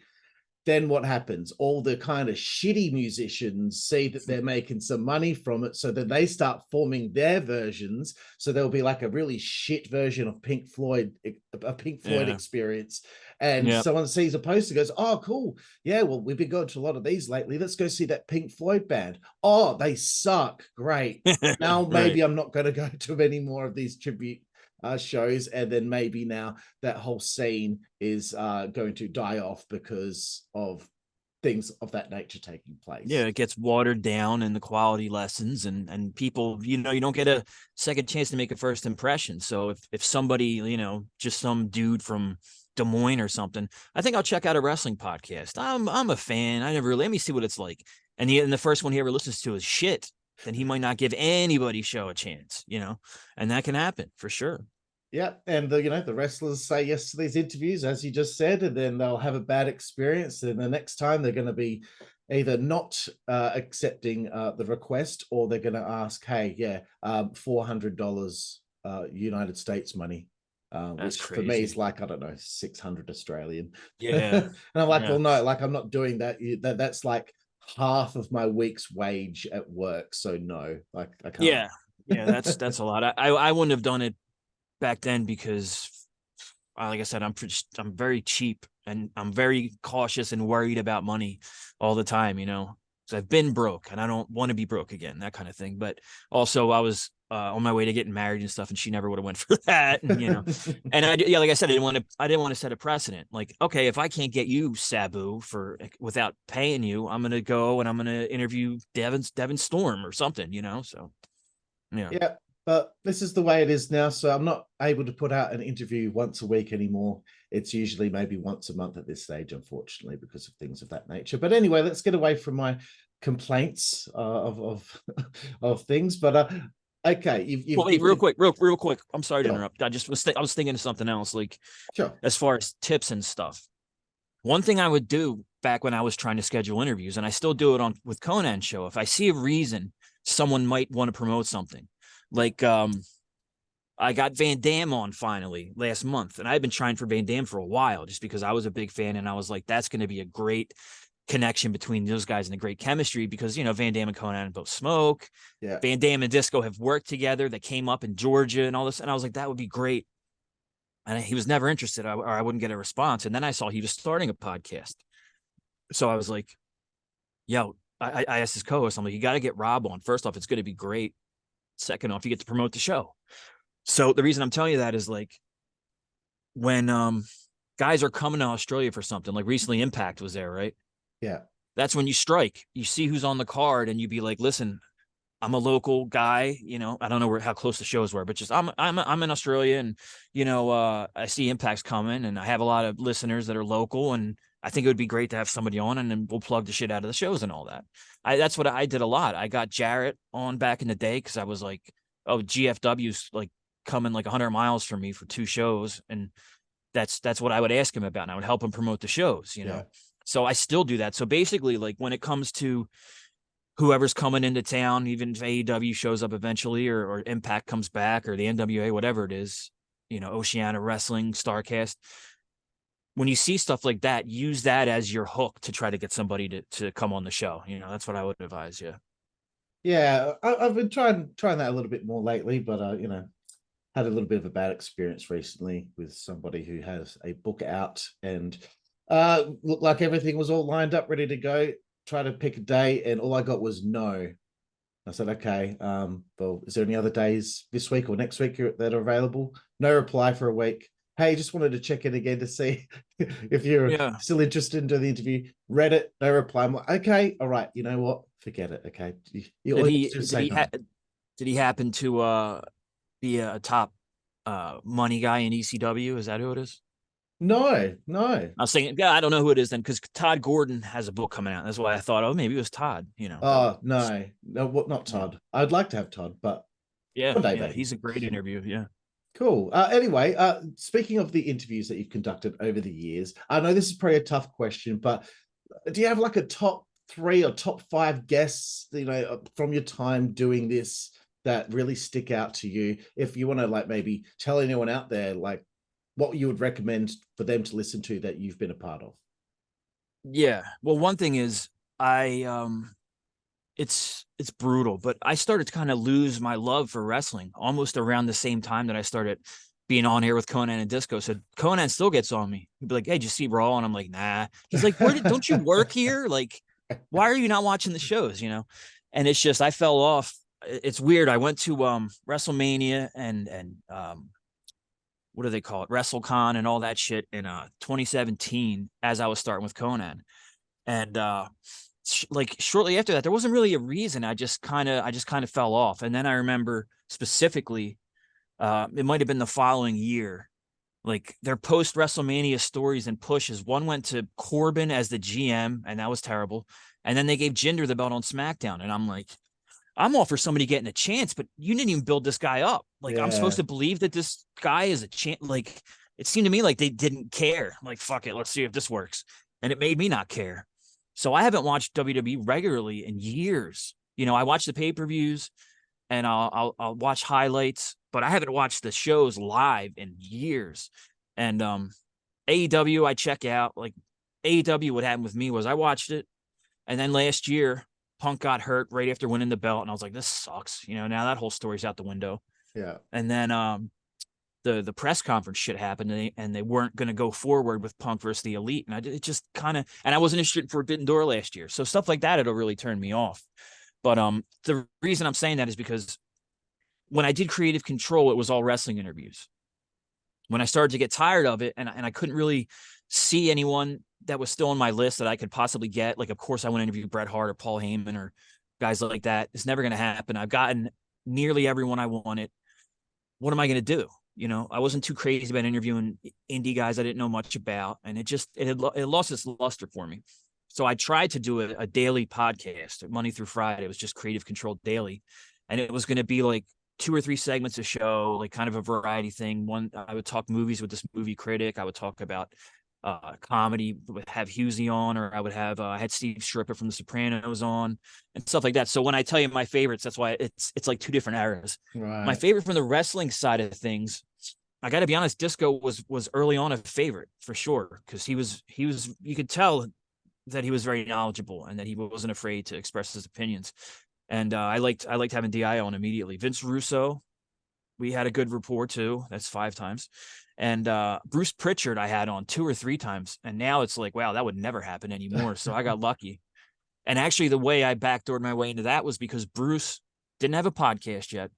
Then what happens? All the kind of shitty musicians see that they're making some money from it, so then they start forming their versions. So there'll be like a really shit version of Pink Floyd, a Pink Floyd experience, and someone sees a poster, goes, "Oh, cool, yeah, well, we've been going to a lot of these lately. Let's go see that Pink Floyd band. Oh, they suck. Great. Now maybe I'm not going to go to any more of these tribute shows." And then maybe now that whole scene is going to die off because of things of that nature taking place. Yeah, it gets watered down, and the quality lessens, and people, you don't get a second chance to make a first impression. So if somebody, just some dude from Des Moines or something, I think I'll check out a wrestling podcast. I'm a fan. Let me see what it's like. And the first one he ever listens to is shit, then he might not give anybody show a chance, and that can happen for sure. Yeah, and the wrestlers say yes to these interviews, as you just said, and then they'll have a bad experience, and the next time they're going to be either not accepting the request, or they're going to ask, "Hey, yeah, $400 United States money," which crazy. for me is like, I don't know, 600 Australian. Yeah, and I'm like, well, no, like, I'm not doing that. That's like half of my week's wage at work, so no, like, I can't. Yeah, that's a lot. I wouldn't have done it back then, because like I said, I'm very cheap, and I'm very cautious and worried about money all the time, because I've been broke and I don't want to be broke again, that kind of thing. But also I was on my way to getting married and stuff, and she never would have went for that. And, and like I said, I didn't want to set a precedent. Like, okay, if I can't get you, Sabu, without paying you, I'm going to go and I'm going to interview Devin Storm or something, so yeah. Yeah. But this is the way it is now. So I'm not able to put out an interview once a week anymore. It's usually maybe once a month at this stage, unfortunately, because of things of that nature. But anyway, let's get away from my complaints of things. But okay, wait, real quick. I'm sorry to interrupt. I was thinking of something else. Like, sure, as far as tips and stuff. One thing I would do back when I was trying to schedule interviews, and I still do it with Konnan show, if I see a reason someone might want to promote something. Like, I got Van Damme on finally last month, and I've been trying for Van Damme for a while, just because I was a big fan, and I was like, that's going to be a great connection between those guys and a great chemistry, because, Van Damme and Konnan both smoke. Yeah. Van Damme and Disco have worked together. They came up in Georgia and all this, and I was like, that would be great. And he was never interested, or I wouldn't get a response. And then I saw he was starting a podcast. So I was like, yo, I asked his co-host, I'm like, you got to get Rob on. First off, it's going to be great. Second off, you get to promote the show. So the reason I'm telling you that is, like, when guys are coming to Australia for something, like recently Impact was there, right? Yeah. That's when you strike. You see who's on the card, and you be like, listen, I'm a local guy, I don't know how close the shows were, but just I'm in Australia, and I see Impact's coming, and I have a lot of listeners that are local, and I think it would be great to have somebody on, and then we'll plug the shit out of the shows and all that. That's what I did a lot. I got Jarrett on back in the day, because I was like, oh, GFW's like coming like 100 miles from me for 2 shows, and that's what I would ask him about, and I would help him promote the shows, So I still do that. So basically, like when it comes to whoever's coming into town, even if AEW shows up eventually, or Impact comes back, or the NWA, whatever it is, you know, Oceania Wrestling, Starcast, when you see stuff like that, use that as your hook to try to get somebody to come on the show. You know, that's what I would advise. Yeah. Yeah, I've been trying that a little bit more lately, but you know, had a little bit of a bad experience recently with somebody who has a book out, and looked like everything was all lined up, ready to go. Try to pick a day, and all I got was no. I said, okay, well, is there any other days this week or next week that are available? No reply for a week. Hey, just wanted to check in again to see if you're Yeah. still interested in doing the interview. Read it, no reply. I'm like, okay, all right, you know what? Forget it. Okay. You Did all you he have to do is did say he no. did he happen to be a top money guy in ECW? Is that who it is? No, no. I was thinking, yeah, I don't know who it is then, because Todd Gordon has a book coming out. That's why I thought, oh, maybe it was Todd, you know, but Oh, no. No, what not yeah, Todd. I'd like to have Todd, but yeah, one day yeah, maybe. he's a great interview. Yeah. Cool. Anyway, speaking of the interviews that you've conducted over the years, I know this is probably a tough question, but do you have like a top three or top five guests, you know, from your time doing this that really stick out to you? If you want to like maybe tell anyone out there like what you would recommend for them to listen to that you've been a part of. Yeah. Well, one thing is I it's brutal, but I started to kind of lose my love for wrestling almost around the same time that I started being on air with Konnan and Disco. So Konnan still gets on me. He'd be like, "Hey, did you see Raw?" And I'm like, "Nah." He's like, don't you work here? Like, why are you not watching the shows? You know?" And it's just I fell off. It's weird. I went to WrestleMania and what do they call it? WrestleCon and all that shit in 2017 as I was starting with Konnan. And like shortly after that, there wasn't really a reason. I just kind of fell off. And then I remember specifically, it might have been the following year, like their post WrestleMania stories and pushes. One went to Corbin as the GM, and that was terrible. And then they gave Jinder the belt on SmackDown, and I'm like, I'm all for somebody getting a chance, but you didn't even build this guy up. Like, I'm supposed Yeah. to believe that this guy is a chance. Like, it seemed to me like they didn't care. I'm like, fuck it, let's see if this works. And it made me not care. So I haven't watched WWE regularly in years. You know, I watch the pay-per-views and I'll watch highlights, but I haven't watched the shows live in years. And AEW I check out. Like AEW, what happened with me was I watched it, and then last year Punk got hurt right after winning the belt, and I was like, this sucks. You know, now that whole story's out the window. Yeah. And then the press conference shit happened, and they weren't going to go forward with Punk versus the Elite, and it just kind of, and I wasn't interested in Forbidden Door last year, so stuff like that it'll really turn me off. But the reason I'm saying that is because when I did Creative Control, it was all wrestling interviews. When I started to get tired of it, and I couldn't really see anyone that was still on my list that I could possibly get, like, of course, I want to interview Bret Hart or Paul Heyman or guys like that. It's never going to happen. I've gotten nearly everyone I wanted. What am I going to do? You know, I wasn't too crazy about interviewing indie guys I didn't know much about, and it lost its luster for me. So I tried to do a daily podcast, Monday through Friday. It was just Creative Control Daily, and it was going to be like 2 or 3 segments a show, like kind of a variety thing. One, I would talk movies with this movie critic. I would talk about comedy, would have Husey on, or I would have I had Steve Stripper from The Sopranos on, and stuff like that. So when I tell you my favorites, that's why it's like two different eras. My Right. favorite from the wrestling side of things, I got to be honest, Disco was early on a favorite for sure, because he was you could tell that he was very knowledgeable and that he wasn't afraid to express his opinions. And I liked having Di on immediately. Vince Russo, we had a good rapport too. That's 5 times. And Bruce Pritchard I had on 2 or 3 times, and now it's like, wow, that would never happen anymore. So I got lucky. And actually, the way I backdoored my way into that was because Bruce didn't have a podcast yet,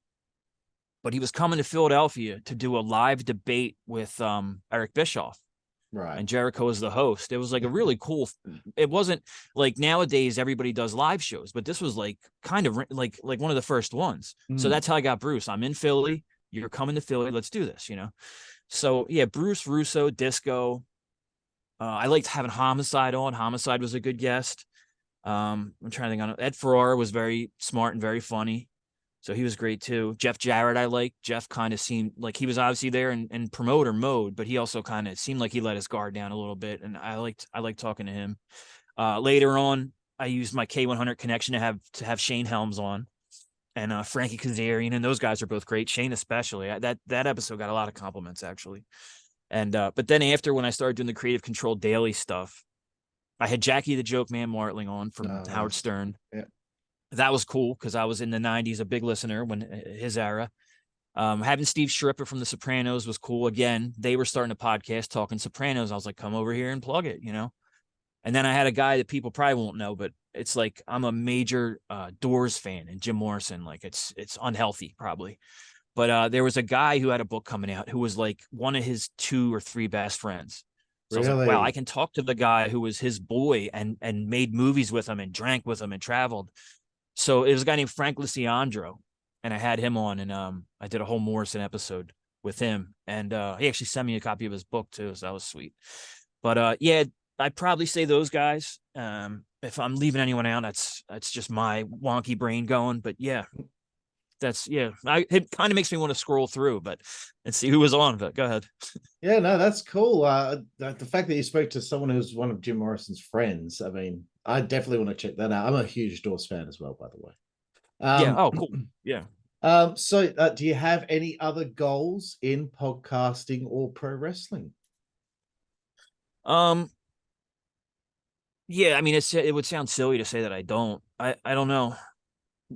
but he was coming to Philadelphia to do a live debate with Eric Bischoff, Right. and Jericho was the host. It was like a really cool. It wasn't like nowadays everybody does live shows, but this was like kind of like one of the first ones. So Mm. that's how I got Bruce. I'm in Philly. You're coming to Philly. Let's do this. You know. So yeah, Bruce, Russo, Disco. I liked having Homicide on. Homicide was a good guest. I'm trying to think on Ed Ferrara was very smart and very funny. So he was great too. Jeff Jarrett, I like. Jeff kind of seemed like he was obviously there in promoter mode, but he also kind of seemed like he let his guard down a little bit. And I liked talking to him. Later on, I used my K100 connection to have Shane Helms on, and Frankie Kazarian, and those guys are both great. Shane especially. That episode got a lot of compliments actually. And but then after, when I started doing the Creative Control Daily stuff, I had Jackie the Joke Man Martling on from Howard Stern. Yeah. That was cool because I was in the 90s a big listener when his era. Having Steve Shripper from The Sopranos was cool. Again, they were starting a podcast talking Sopranos. I was like, come over here and plug it, you know? And then I had a guy that people probably won't know, but it's like, I'm a major Doors fan, and Jim Morrison, like it's unhealthy probably. But there was a guy who had a book coming out who was like one of his 2 or 3 best friends. So I was like, wow, I can talk to the guy who was his boy and made movies with him and drank with him and traveled. So it was a guy named Frank Lisiandro, and I had him on, and I did a whole Morrison episode with him, and he actually sent me a copy of his book too, so that was sweet. But yeah, I'd probably say those guys. If I'm leaving anyone out, that's just my wonky brain going. But yeah, it kind of makes me want to scroll through, but and see who was on. But go ahead. Yeah, no, that's cool. The fact that you spoke to someone who's one of Jim Morrison's friends, I mean, I definitely want to check that out. I'm a huge Doors fan as well, by the way. Yeah. Oh, cool. Yeah. So do you have any other goals in podcasting or pro wrestling? Yeah, I mean, it would sound silly to say that I don't. I don't know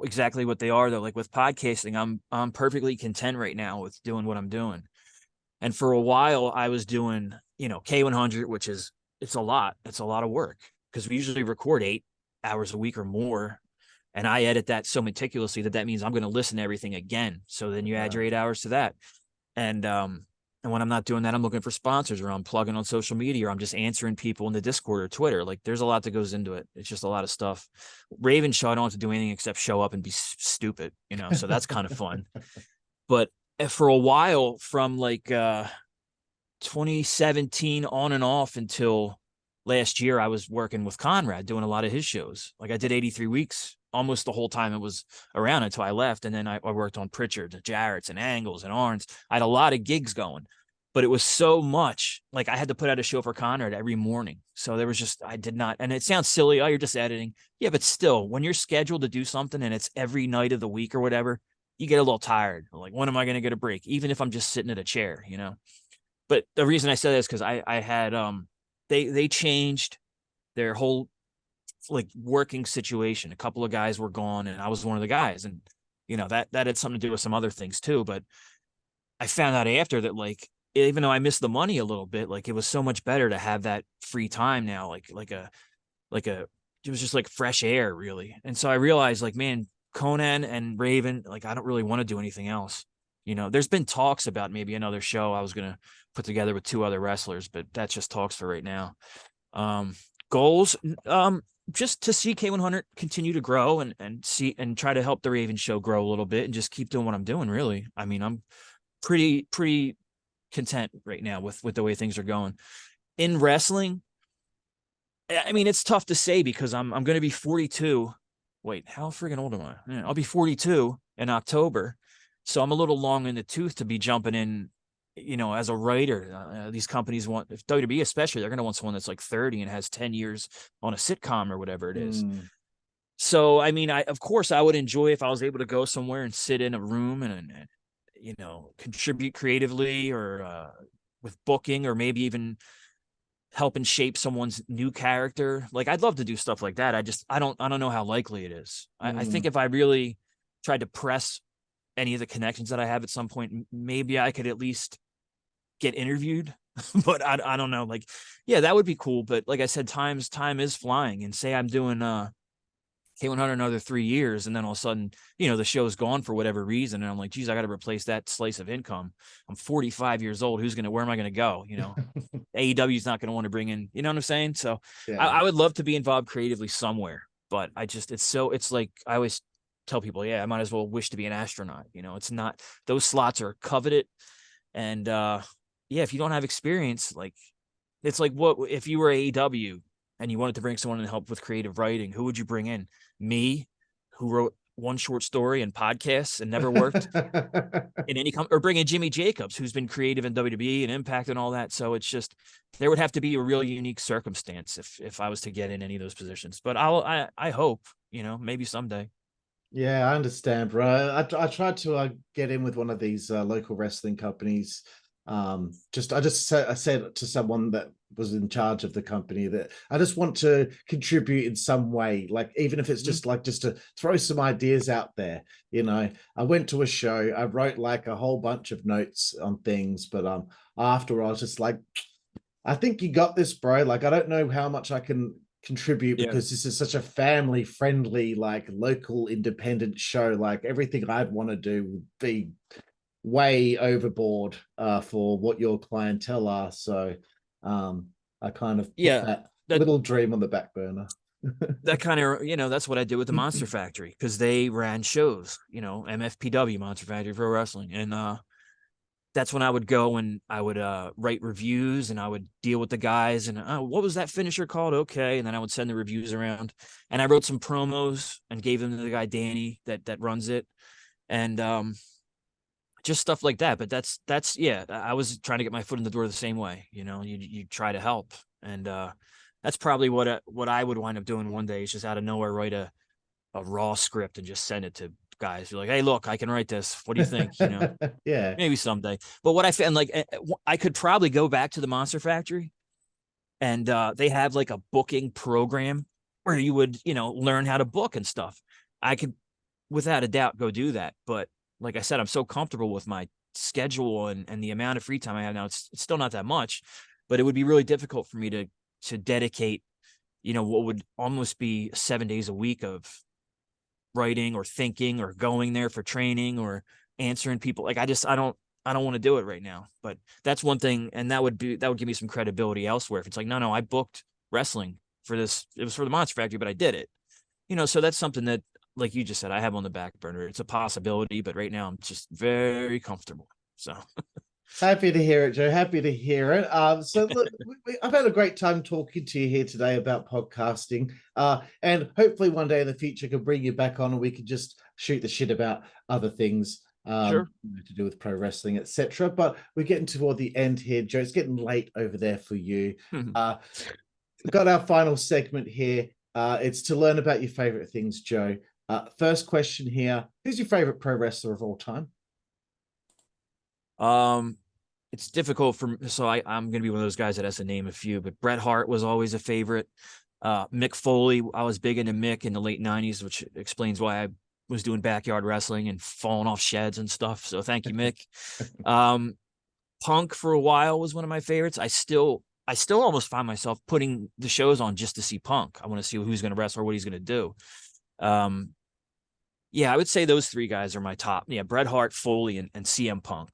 exactly what they are though. Like with podcasting, I'm perfectly content right now with doing what I'm doing. And for a while I was doing, K100, which is it's a lot of work because we usually record 8 hours a week or more. And I edit that so meticulously that means I'm going to listen to everything again. So then you add your 8 hours to that. And when I'm not doing that, I'm looking for sponsors, or I'm plugging on social media, or I'm just answering people in the Discord or Twitter. Like there's a lot that goes into it. It's just a lot of stuff. Raven Show, I don't have to do anything except show up and be stupid, so that's kind of fun. But for a while, from like 2017 on and off until last year, I was working with Conrad doing a lot of his shows. Like I did 83 weeks almost the whole time it was around until I left. And then I worked on Pritchard, Jarrett's, and Angles, and Arns. I had a lot of gigs going, but it was so much. Like I had to put out a show for Conrad every morning. So there was just, I did not, and it sounds silly. Oh, you're just editing. Yeah, but still, when you're scheduled to do something and it's every night of the week or whatever, you get a little tired. Like, when am I going to get a break? Even if I'm just sitting at a chair, But the reason I said that is because I had, they changed their whole like working situation. A couple of guys were gone and I was one of the guys, and that had something to do with some other things too. But I found out after that, like, even though I missed the money a little bit, like it was so much better to have that free time now, it was just like fresh air, really. And so I realized, like, man, Konnan and Raven, like, I don't really want to do anything else. There's been talks about maybe another show I was going to put together with 2 other wrestlers, but that's just talks for right now. Goals, just to see K100 continue to grow and try to help the Raven Show grow a little bit and just keep doing what I'm doing. Really. I mean, I'm pretty content right now with the way things are going in wrestling. I mean, it's tough to say because I'm going to be 42. Wait, how freaking old am I? Yeah, I'll be 42 in October. So I'm a little long in the tooth to be jumping in, as a writer. These companies want, if WWE especially, they're going to want someone that's like 30 and has 10 years on a sitcom or whatever it is. So, I mean, of course I would enjoy if I was able to go somewhere and sit in a room and contribute creatively, or with booking, or maybe even helping shape someone's new character. Like, I'd love to do stuff like that. I don't know how likely it is. I think if I really tried to press any of the connections that I have at some point, maybe I could at least get interviewed. But I don't know. Like, yeah, that would be cool. But like I said, time is flying, and say I'm doing K100 another 3 years, and then all of a sudden, the show's gone for whatever reason, and I'm like, geez, I got to replace that slice of income. I'm 45 years old. Where am I going to go? AEW is not going to want to bring in, you know what I'm saying? So yeah. I would love to be involved creatively somewhere, but it's like, I always tell people, yeah, I might as well wish to be an astronaut. It's not, those slots are coveted. And yeah, if you don't have experience, like, it's like, what if you were AEW and you wanted to bring someone to help with creative writing? Who would you bring in? Me, who wrote one short story and podcasts and never worked in any or bring in Jimmy Jacobs, who's been creative in WWE and Impact and all that. So it's just, there would have to be a really unique circumstance if I was to get in any of those positions. But I hope, maybe someday. Yeah, I understand, bro. I tried to get in with one of these local wrestling companies. I said to someone that was in charge of the company that I just want to contribute in some way, like even if it's just to throw some ideas out there. I went to a show, I wrote like a whole bunch of notes on things, but after I was just like, I think you got this, bro. Like, I don't know how much I can contribute because this is such a family friendly, like local independent show. Like everything I'd want to do would be way overboard for what your clientele are. So I kind of put that little dream on the back burner. That kind of, that's what I did with the Monster Factory, because they ran shows, MFPW, Monster Factory Pro Wrestling. And that's when I would go and I would write reviews, and I would deal with the guys and what was that finisher called? Okay. And then I would send the reviews around, and I wrote some promos and gave them to the guy, Danny, that runs it. And just stuff like that. But that's, I was trying to get my foot in the door the same way. You try to help. And that's probably what I would wind up doing one day, is just out of nowhere, write a raw script and just send it to guys. You're like, hey, look, I can write this. What do you think? Yeah, maybe someday. But what I found, like, I could probably go back to the Monster Factory, and they have like a booking program where you would, learn how to book and stuff. I could, without a doubt, go do that. But like I said, I'm so comfortable with my schedule and the amount of free time I have now. It's still not that much, but it would be really difficult for me to dedicate, what would almost be 7 days a week of writing or thinking or going there for training or answering people. Like, I don't want to do it right now. But that's one thing, and that would give me some credibility elsewhere. If it's like, no, I booked wrestling for this. It was for the Monster Factory, but I did it. So that's something that, like you just said, I have on the back burner. It's a possibility, but right now I'm just very comfortable. So happy to hear it, Joe. Happy to hear it. So look, I've had a great time talking to you here today about podcasting. And hopefully one day in the future I can bring you back on and we can just shoot the shit about other things. Sure. To do with pro wrestling, etc. But we're getting toward the end here, Joe. It's getting late over there for you. We've got our final segment here. It's to learn about your favorite things, Joe. First question here: who's your favorite pro wrestler of all time? It's difficult so I'm gonna be one of those guys that has to name a few, but Bret Hart was always a favorite. Mick Foley, I was big into Mick in the late 90s, which explains why I was doing backyard wrestling and falling off sheds and stuff. So thank you, Mick. Punk for a while was one of my favorites. I still almost find myself putting the shows on just to see Punk. I want to see who's going to wrestle or what he's going to do. Yeah, I would say those three guys are my top. Yeah, Bret Hart, Foley, and CM Punk.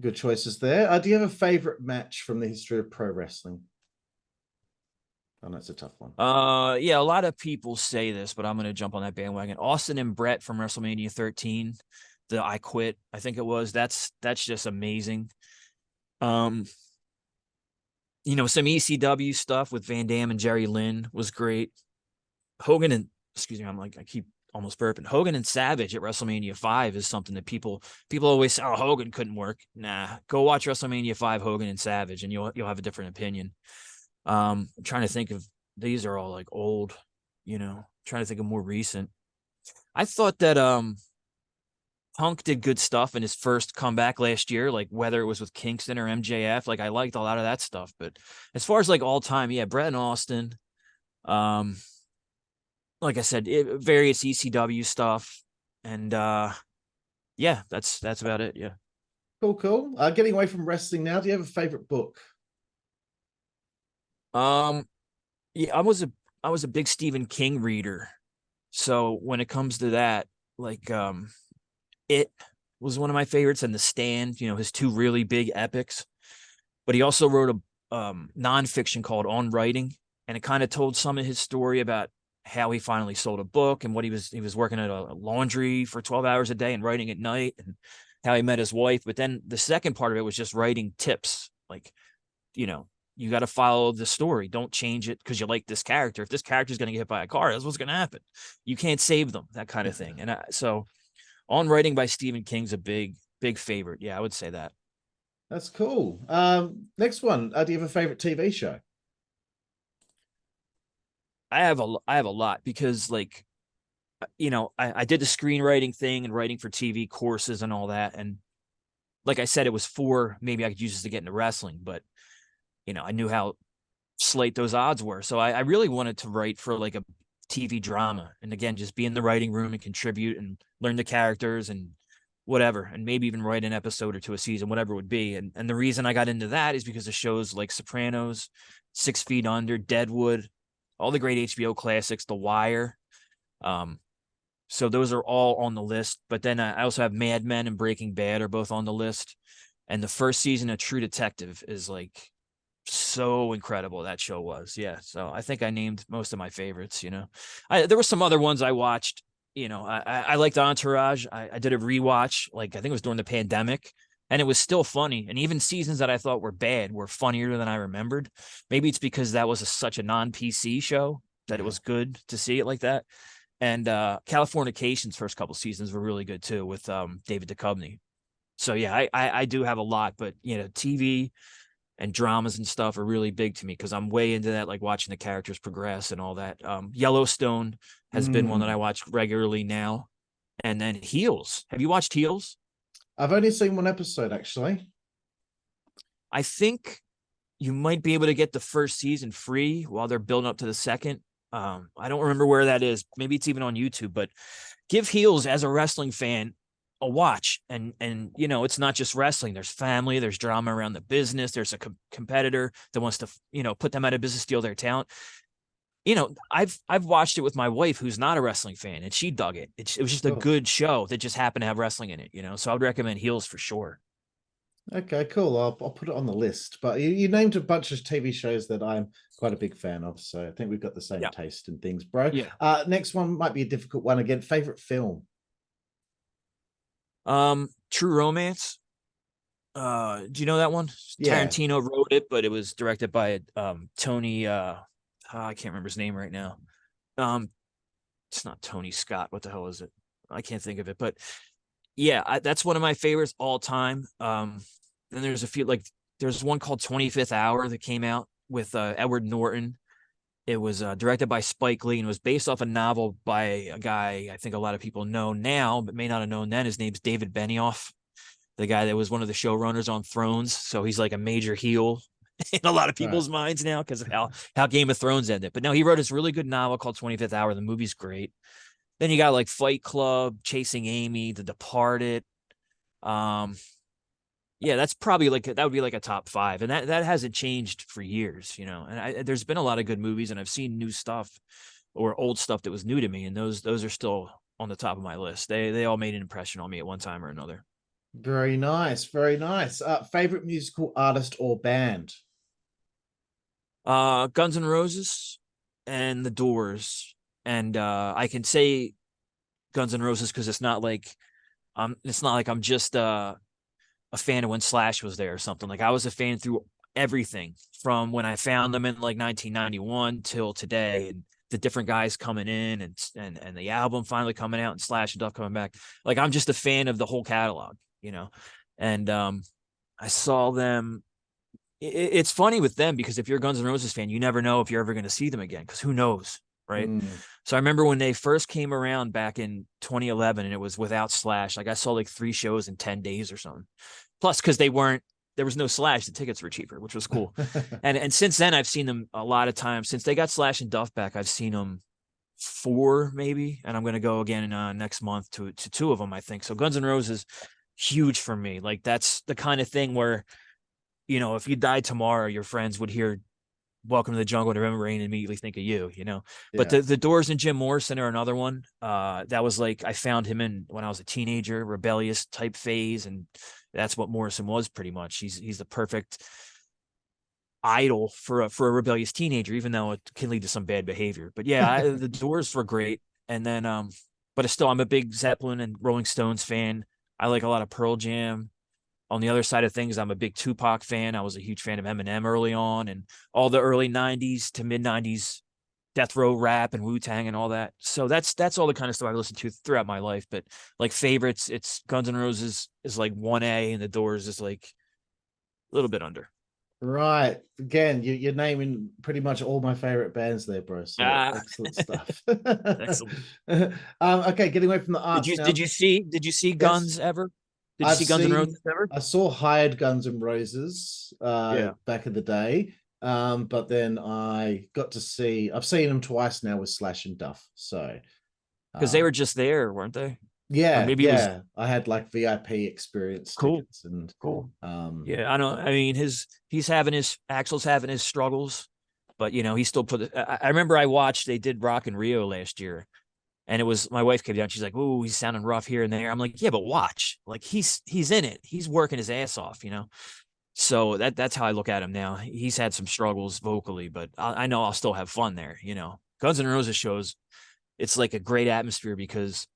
Good choices there. Do you have a favorite match from the history of pro wrestling? Oh, that's a tough one. Yeah, a lot of people say this, but I'm going to jump on that bandwagon. Austin and Brett from WrestleMania 13, the I Quit, I think it was. That's just amazing. Some ECW stuff with Van Dam and Jerry Lynn was great. Hogan and, excuse me, I keep almost burping. Hogan and Savage at WrestleMania 5 is something that people always say, oh, Hogan couldn't work. Nah, go watch WrestleMania 5, Hogan and Savage, and you'll have a different opinion. I'm trying to think of, these are all like old, trying to think of more recent. I thought that Punk did good stuff in his first comeback last year, like whether it was with Kingston or MJF. Like, I liked a lot of that stuff. But as far as like all time, yeah, Brett and Austin. Like I said, various ECW stuff, and yeah, that's about it. Yeah. Cool. Getting away from wrestling now, do you have a favorite book? Yeah, I was a big Stephen King reader. So when it comes to that, like It was one of my favorites, and The Stand, his two really big epics. But he also wrote a nonfiction called On Writing, and it kind of told some of his story about how he finally sold a book and what he was working at a laundry for 12 hours a day and writing at night, and how he met his wife. But then the second part of it was just writing tips, like, You got to follow the story. Don't change it because you like this character. If this character is going to get hit by a car, that's what's going to happen. You can't save them, that kind of thing. And so on writing by Stephen King's a big favorite. Yeah, I would say that. That's cool. Next one. Do you have a favorite TV show? I have a lot because like, I did the screenwriting thing and writing for TV courses and all that. And like I said, it was maybe I could use this to get into wrestling, but I knew how slight those odds were. So I really wanted to write for like a TV drama. And again, just be in the writing room and contribute and learn the characters and whatever, and maybe even write an episode or two a season, whatever it would be. And the reason I got into that is because of shows like Sopranos, 6 Feet Under, Deadwood, all the great HBO classics, The Wire. So those are all on the list. But then I also have Mad Men and Breaking Bad are both on the list. And the first season of True Detective is like so incredible. That show was. Yeah. So I think I named most of my favorites, there were some other ones I watched. I liked Entourage. I did a rewatch, like I think it was during the pandemic, and it was still funny. And even seasons that I thought were bad were funnier than I remembered. Maybe it's because that was such a non-PC show that it was good to see it like that. And Californication's first couple seasons were really good too with David Duchovny. So yeah, I do have a lot, but TV and dramas and stuff are really big to me because I'm way into that, like watching the characters progress and all that. Yellowstone has been one that I watch regularly now. And then Heels. Have you watched Heels? I've only seen one episode, actually. I think you might be able to get the first season free while they're building up to the second. I don't remember where that is. Maybe it's even on YouTube, but give Heels as a wrestling fan a watch. And it's not just wrestling. There's family, there's drama around the business. There's a competitor that wants to, put them out of business, steal their talent. I've watched it with my wife, who's not a wrestling fan, and she dug it. It was just a good show that just happened to have wrestling in it, so I would recommend Heels for sure. Okay, cool. I'll put it on the list. But you named a bunch of TV shows that I'm quite a big fan of, so I think we've got the same taste in things, bro. Yeah. Next one might be a difficult one again. Favorite film? True Romance. Do you know that one? Yeah. Tarantino wrote it, but it was directed by Tony. I can't remember his name right now. It's not Tony Scott. What the hell is it? I can't think of it. But yeah, that's one of my favorites all time. Then there's a few, like there's one called 25th Hour that came out with Edward Norton. It was directed by Spike Lee and was based off a novel by a guy I think a lot of people know now, but may not have known then. His name's David Benioff, the guy that was one of the showrunners on Thrones. So he's like a major heel in a lot of people's minds now because of how Game of Thrones ended. But no, he wrote this really good novel called 25th Hour. The movie's great. Then you got like Fight Club, Chasing Amy, The Departed. Yeah, that's probably that would be like a top 5. And that hasn't changed for years, and there's been a lot of good movies and I've seen new stuff or old stuff that was new to me. And those are still on the top of my list. They all made an impression on me at one time or another. Very nice. Very nice. Favorite musical artist or band? Guns N' Roses and The Doors. And I can say Guns N' Roses because it's not like I'm just a fan of when Slash was there or something. Like I was a fan through everything from when I found them in like 1991 till today, and the different guys coming in and the album finally coming out and Slash and Duff coming back. Like I'm just a fan of the whole catalog, and I saw them. It's funny with them because if you're a Guns N' Roses fan, you never know if you're ever going to see them again because who knows, right? So I remember when they first came around back in 2011 and it was without Slash. Like I saw like 3 shows in 10 days or something. Plus, because there was no Slash, the tickets were cheaper, which was cool. and since then, I've seen them a lot of times. Since they got Slash and Duff back, I've seen them 4 maybe, and I'm going to go again next month to 2 of them, I think. So Guns N' Roses, huge for me. Like that's the kind of thing where, if you died tomorrow, your friends would hear Welcome to the Jungle and November Rain and immediately think of you, But the Doors and Jim Morrison are another one. That was like I found him in when I was a teenager, rebellious type phase, and that's what Morrison was pretty much. He's the perfect idol for a rebellious teenager, even though it can lead to some bad behavior. But yeah, the Doors were great. And then but still I'm a big Zeppelin and Rolling Stones fan. I like a lot of Pearl Jam. On the other side of things, I'm a big Tupac fan. I was a huge fan of Eminem early on, and all the early 90s to mid 90s death row rap and Wu-Tang and all that. So that's all the kind of stuff I listened to throughout my life. But like favorites, it's Guns N' Roses is like 1A and the Doors is like a little bit under. Right. Again, you're naming pretty much all my favorite bands there, bro. So Ah, excellent stuff. excellent. Okay, getting away from the Did arts you now. did you see Yes, Guns ever? Did you I've see Guns N' seen Roses ever? I saw Hired Guns and Roses Yeah, back in the day. But then I've seen them twice now with Slash and Duff. So because they um were just there, weren't they? Or yeah, maybe it was yeah. I had like VIP experience cool. tickets and Cool. um Yeah, I know. I mean, he's having his Axel's having his struggles, but he still put it. I remember I watched they did Rock in Rio last year, and it was my wife came down. She's like, "Oh, he's sounding rough here and there." I'm like, "Yeah, but watch. Like he's in it. He's working his ass off." So that's how I look at him now. He's had some struggles vocally, but I know I'll still have fun there. Guns N' Roses shows, it's like a great atmosphere because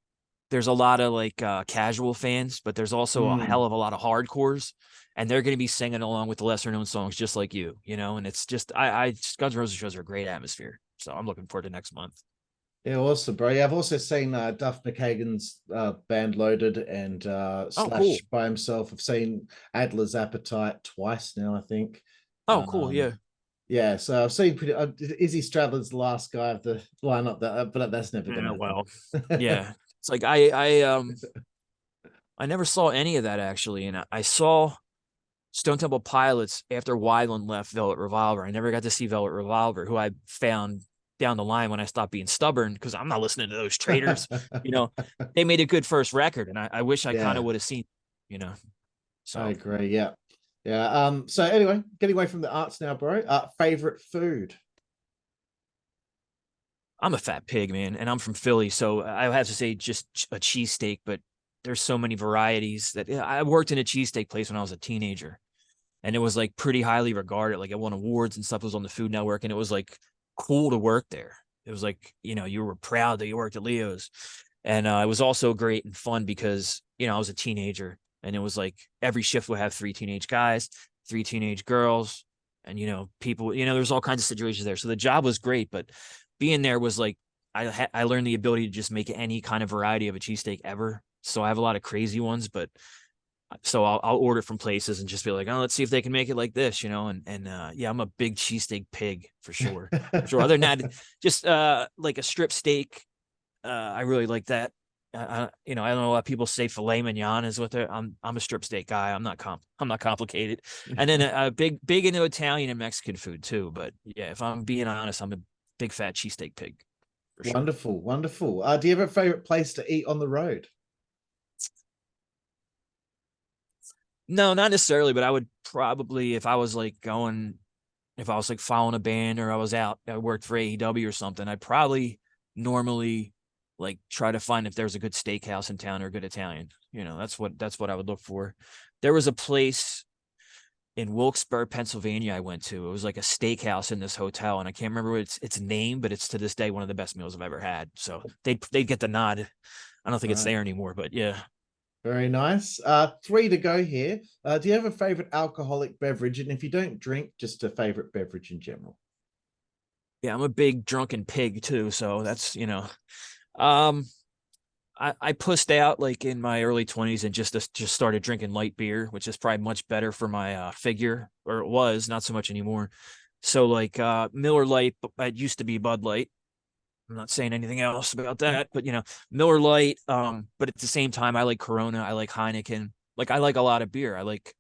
there's a lot of like casual fans, but there's also a hell of a lot of hardcores, and they're going to be singing along with the lesser known songs just like and it's just Guns N' Roses shows are a great atmosphere. So I'm looking forward to next month. yeah, awesome, bro. Yeah, I've also seen Duff McKagan's band Loaded and Oh, cool. Slash by himself. I've seen Adler's Appetite twice now, I think. Oh, cool. Um, Yeah. yeah, so I've seen Izzy Stradlin's the last guy of the lineup, but that's never Yeah. gonna Well, happen. yeah. It's like I never saw any of that actually, and I saw Stone Temple Pilots after Weiland left Velvet Revolver. I never got to see Velvet Revolver, who I found down the line when I stopped being stubborn because I'm not listening to those traitors. You know, they made a good first record, and I wish I kind of Yeah, would have seen, you know. I So agree. Yeah, yeah. So anyway, getting away from the arts now, bro. Favorite food? I'm a fat pig, man, and I'm from Philly, so I have to say just a cheesesteak, but there's so many varieties that I worked in a cheesesteak place when I was a teenager, and it was like pretty highly regarded. Like it won awards and stuff. It was on the Food Network, and it was like cool to work there. It was like you were proud that you worked at Leo's, and it was also great and fun because I was a teenager, and it was like every shift would have three teenage guys, three teenage girls, and people. There's all kinds of situations there. So the job was great, but being there was like I learned the ability to just make any kind of variety of a cheesesteak ever. So I have a lot of crazy ones, but so I'll order from places and just be like, oh, let's see if they can make it like this, and yeah, I'm a big cheesesteak pig for sure. For sure. Other than that, just like a strip steak. I really like that. I don't know what people say filet mignon is what they're I'm a strip steak guy. I'm not complicated. And then a big into Italian and Mexican food too. But yeah, if I'm being honest, I'm a big fat cheesesteak pig for sure. Wonderful, wonderful. Do you have a favorite place to eat on the road? No, not necessarily, but I would probably if I was like following a band or I worked for AEW or something, I'd probably normally like try to find if there's a good steakhouse in town or a good Italian. That's what I would look for. There was a place in Wilkes-Barre, Pennsylvania I went to. It was like a steakhouse in this hotel, and I can't remember its name, but it's to this day one of the best meals I've ever had. So they'd get the nod. I don't think it's Right. there anymore, but yeah. Very nice. Three to go here. Do you have a favorite alcoholic beverage? And if you don't drink, just a favorite beverage in general. Yeah, I'm a big drunken pig too, so that's um I pussed out like in my early 20s and just started drinking light beer, which is probably much better for my figure, or it was, not so much anymore. So like Miller Lite, it used to be Bud Light. I'm not saying anything else about that, but Miller Lite. But at the same time, I like Corona, I like Heineken, like I like a lot of beer. I like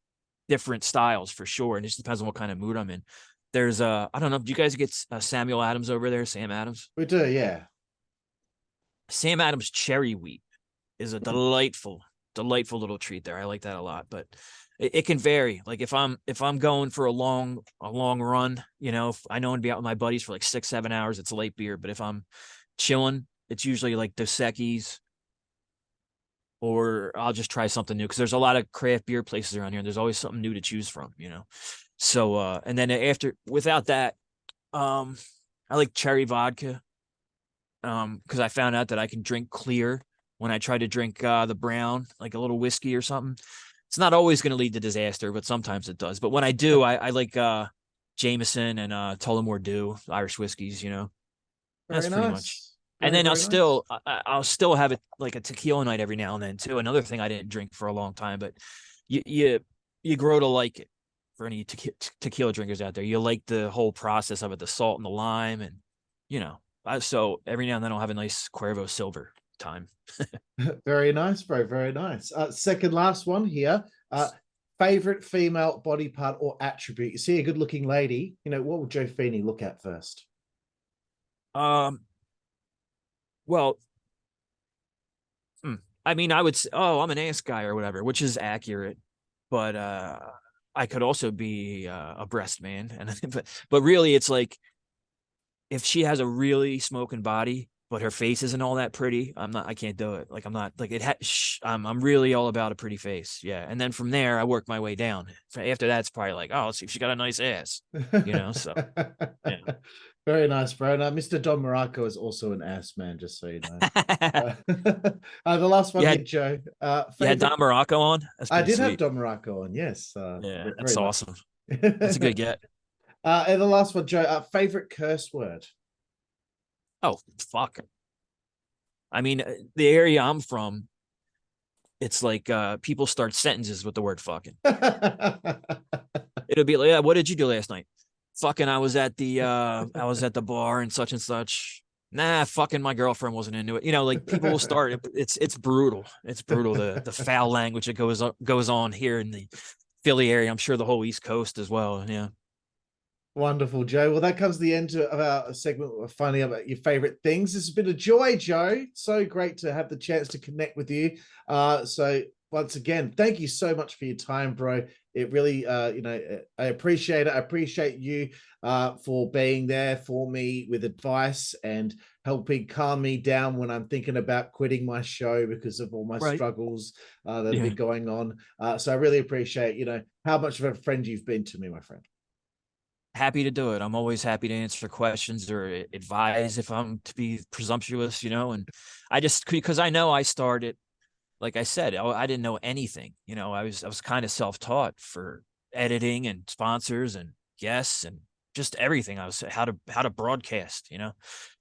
different styles for sure, and it just depends on what kind of mood I'm in. There's I don't know, do you guys get Samuel Adams over there? Sam Adams. We do, yeah. Sam Adams cherry wheat is a delightful little treat there. I like that a lot, but it can vary. Like if I'm going for a long run, if I know I'm gonna be out with my buddies for like 6-7 hours, it's light beer. But if I'm chilling, it's usually like Dos Equis, or I'll just try something new because there's a lot of craft beer places around here, and there's always something new to choose from. So and then without that, um I like cherry vodka. Because I found out that I can drink clear when I try to drink the brown, like a little whiskey or something. it's not always going to lead to disaster, but sometimes it does. But when I do, I like Jameson and Tullamore Dew, Irish whiskeys, you know. That's Very pretty nice. much. Very, And then very I'll still have it like a tequila night every now and then too. Another thing I didn't drink for a long time, but you grow to like it. For any tequila drinkers out there, you like the whole process of it, the salt and the lime, and you know. So every now and then I'll have a nice Cuervo Silver time. Very nice, bro. Very nice. Second last one here. Favorite female body part or attribute? You see a good-looking lady, you know, what would Joe Feeney look at first? Well, I mean, I would say, oh, I'm an ass guy or whatever, which is accurate, but I could also be a breast man, and but really, it's like if she has a really smoking body, but her face isn't all that pretty, I can't do it. Like I'm not like it. I'm really all about a pretty face, yeah. And then from there, I work my way down. After that's probably like, oh, let's see if she got a nice ass, you know. So yeah. Very nice, bro. Now, Mr. Don Morocco is also an ass man, just so you know. The last one, had, Joe. You had Don Morocco on? I did have Don Morocco on, yes. Yeah, that's awesome. That's a good get. And the last one, Joe. Favorite curse word? Oh, fuck. I mean, the area I'm from, it's like people start sentences with the word fucking. It'll be like, yeah, what did you do last night? Fucking, I was at the bar and such. Nah, fucking my girlfriend wasn't into it. You know, like people will start. It's brutal. It's brutal. The foul language that goes on here in the Philly area. I'm sure the whole East Coast as well. Yeah. Wonderful, Joe. Well, that comes to the end of our segment of finding out about your favorite things. This has been a joy, Joe. So great to have the chance to connect with you. So once again, thank you so much for your time, bro. It really, you know, I appreciate it. I appreciate you for being there for me with advice and helping calm me down when I'm thinking about quitting my show because of all my struggles that have been going on. So I really appreciate, you know, how much of a friend you've been to me, my friend. Happy to do it. I'm always happy to answer questions or advise if I'm to be presumptuous, you know, and I just, because I know I started, like I said, I didn't know anything, you know, I was kind of self-taught for editing and sponsors and guests and just everything. I was how to broadcast, you know,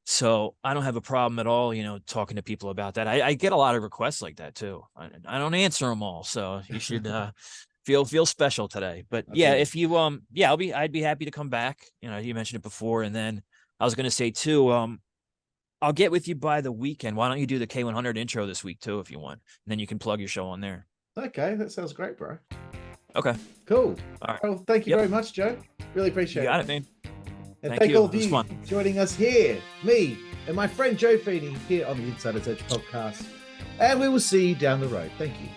so I don't have a problem at all, you know, talking to people about that. I get a lot of requests like that too. I don't answer them all. So you should, feel special today. But yeah, if you yeah, I'd be happy to come back. You know, you mentioned it before, and then I was gonna say too, I'll get with you by the weekend. Why don't you do the K100 intro this week too, if you want, and then you can plug your show on there. Okay, that sounds great, bro. Okay, cool. All right. Well, thank you very much, Joe. Really appreciate it. You got it, man. And thank all of you for joining us here, me and my friend Joe Feeney here on the Insider's Edge podcast. And we will see you down the road. Thank you.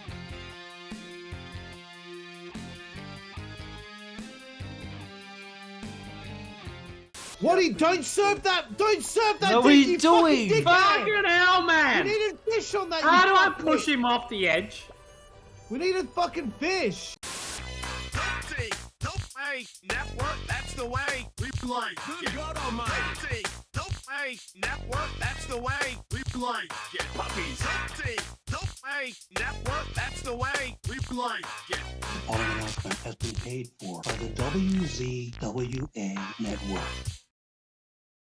Don't serve that. Don't serve that. No, what are you doing? Fucking hell, man. We needed fish on that. How do I push him off the edge? We needed fucking fish. Network, that's the way we play. Good God Almighty. Network, that's the way we play. Get puppies. Network, that's the way we play. Get. The following announcement has been paid for by the WZWA Network.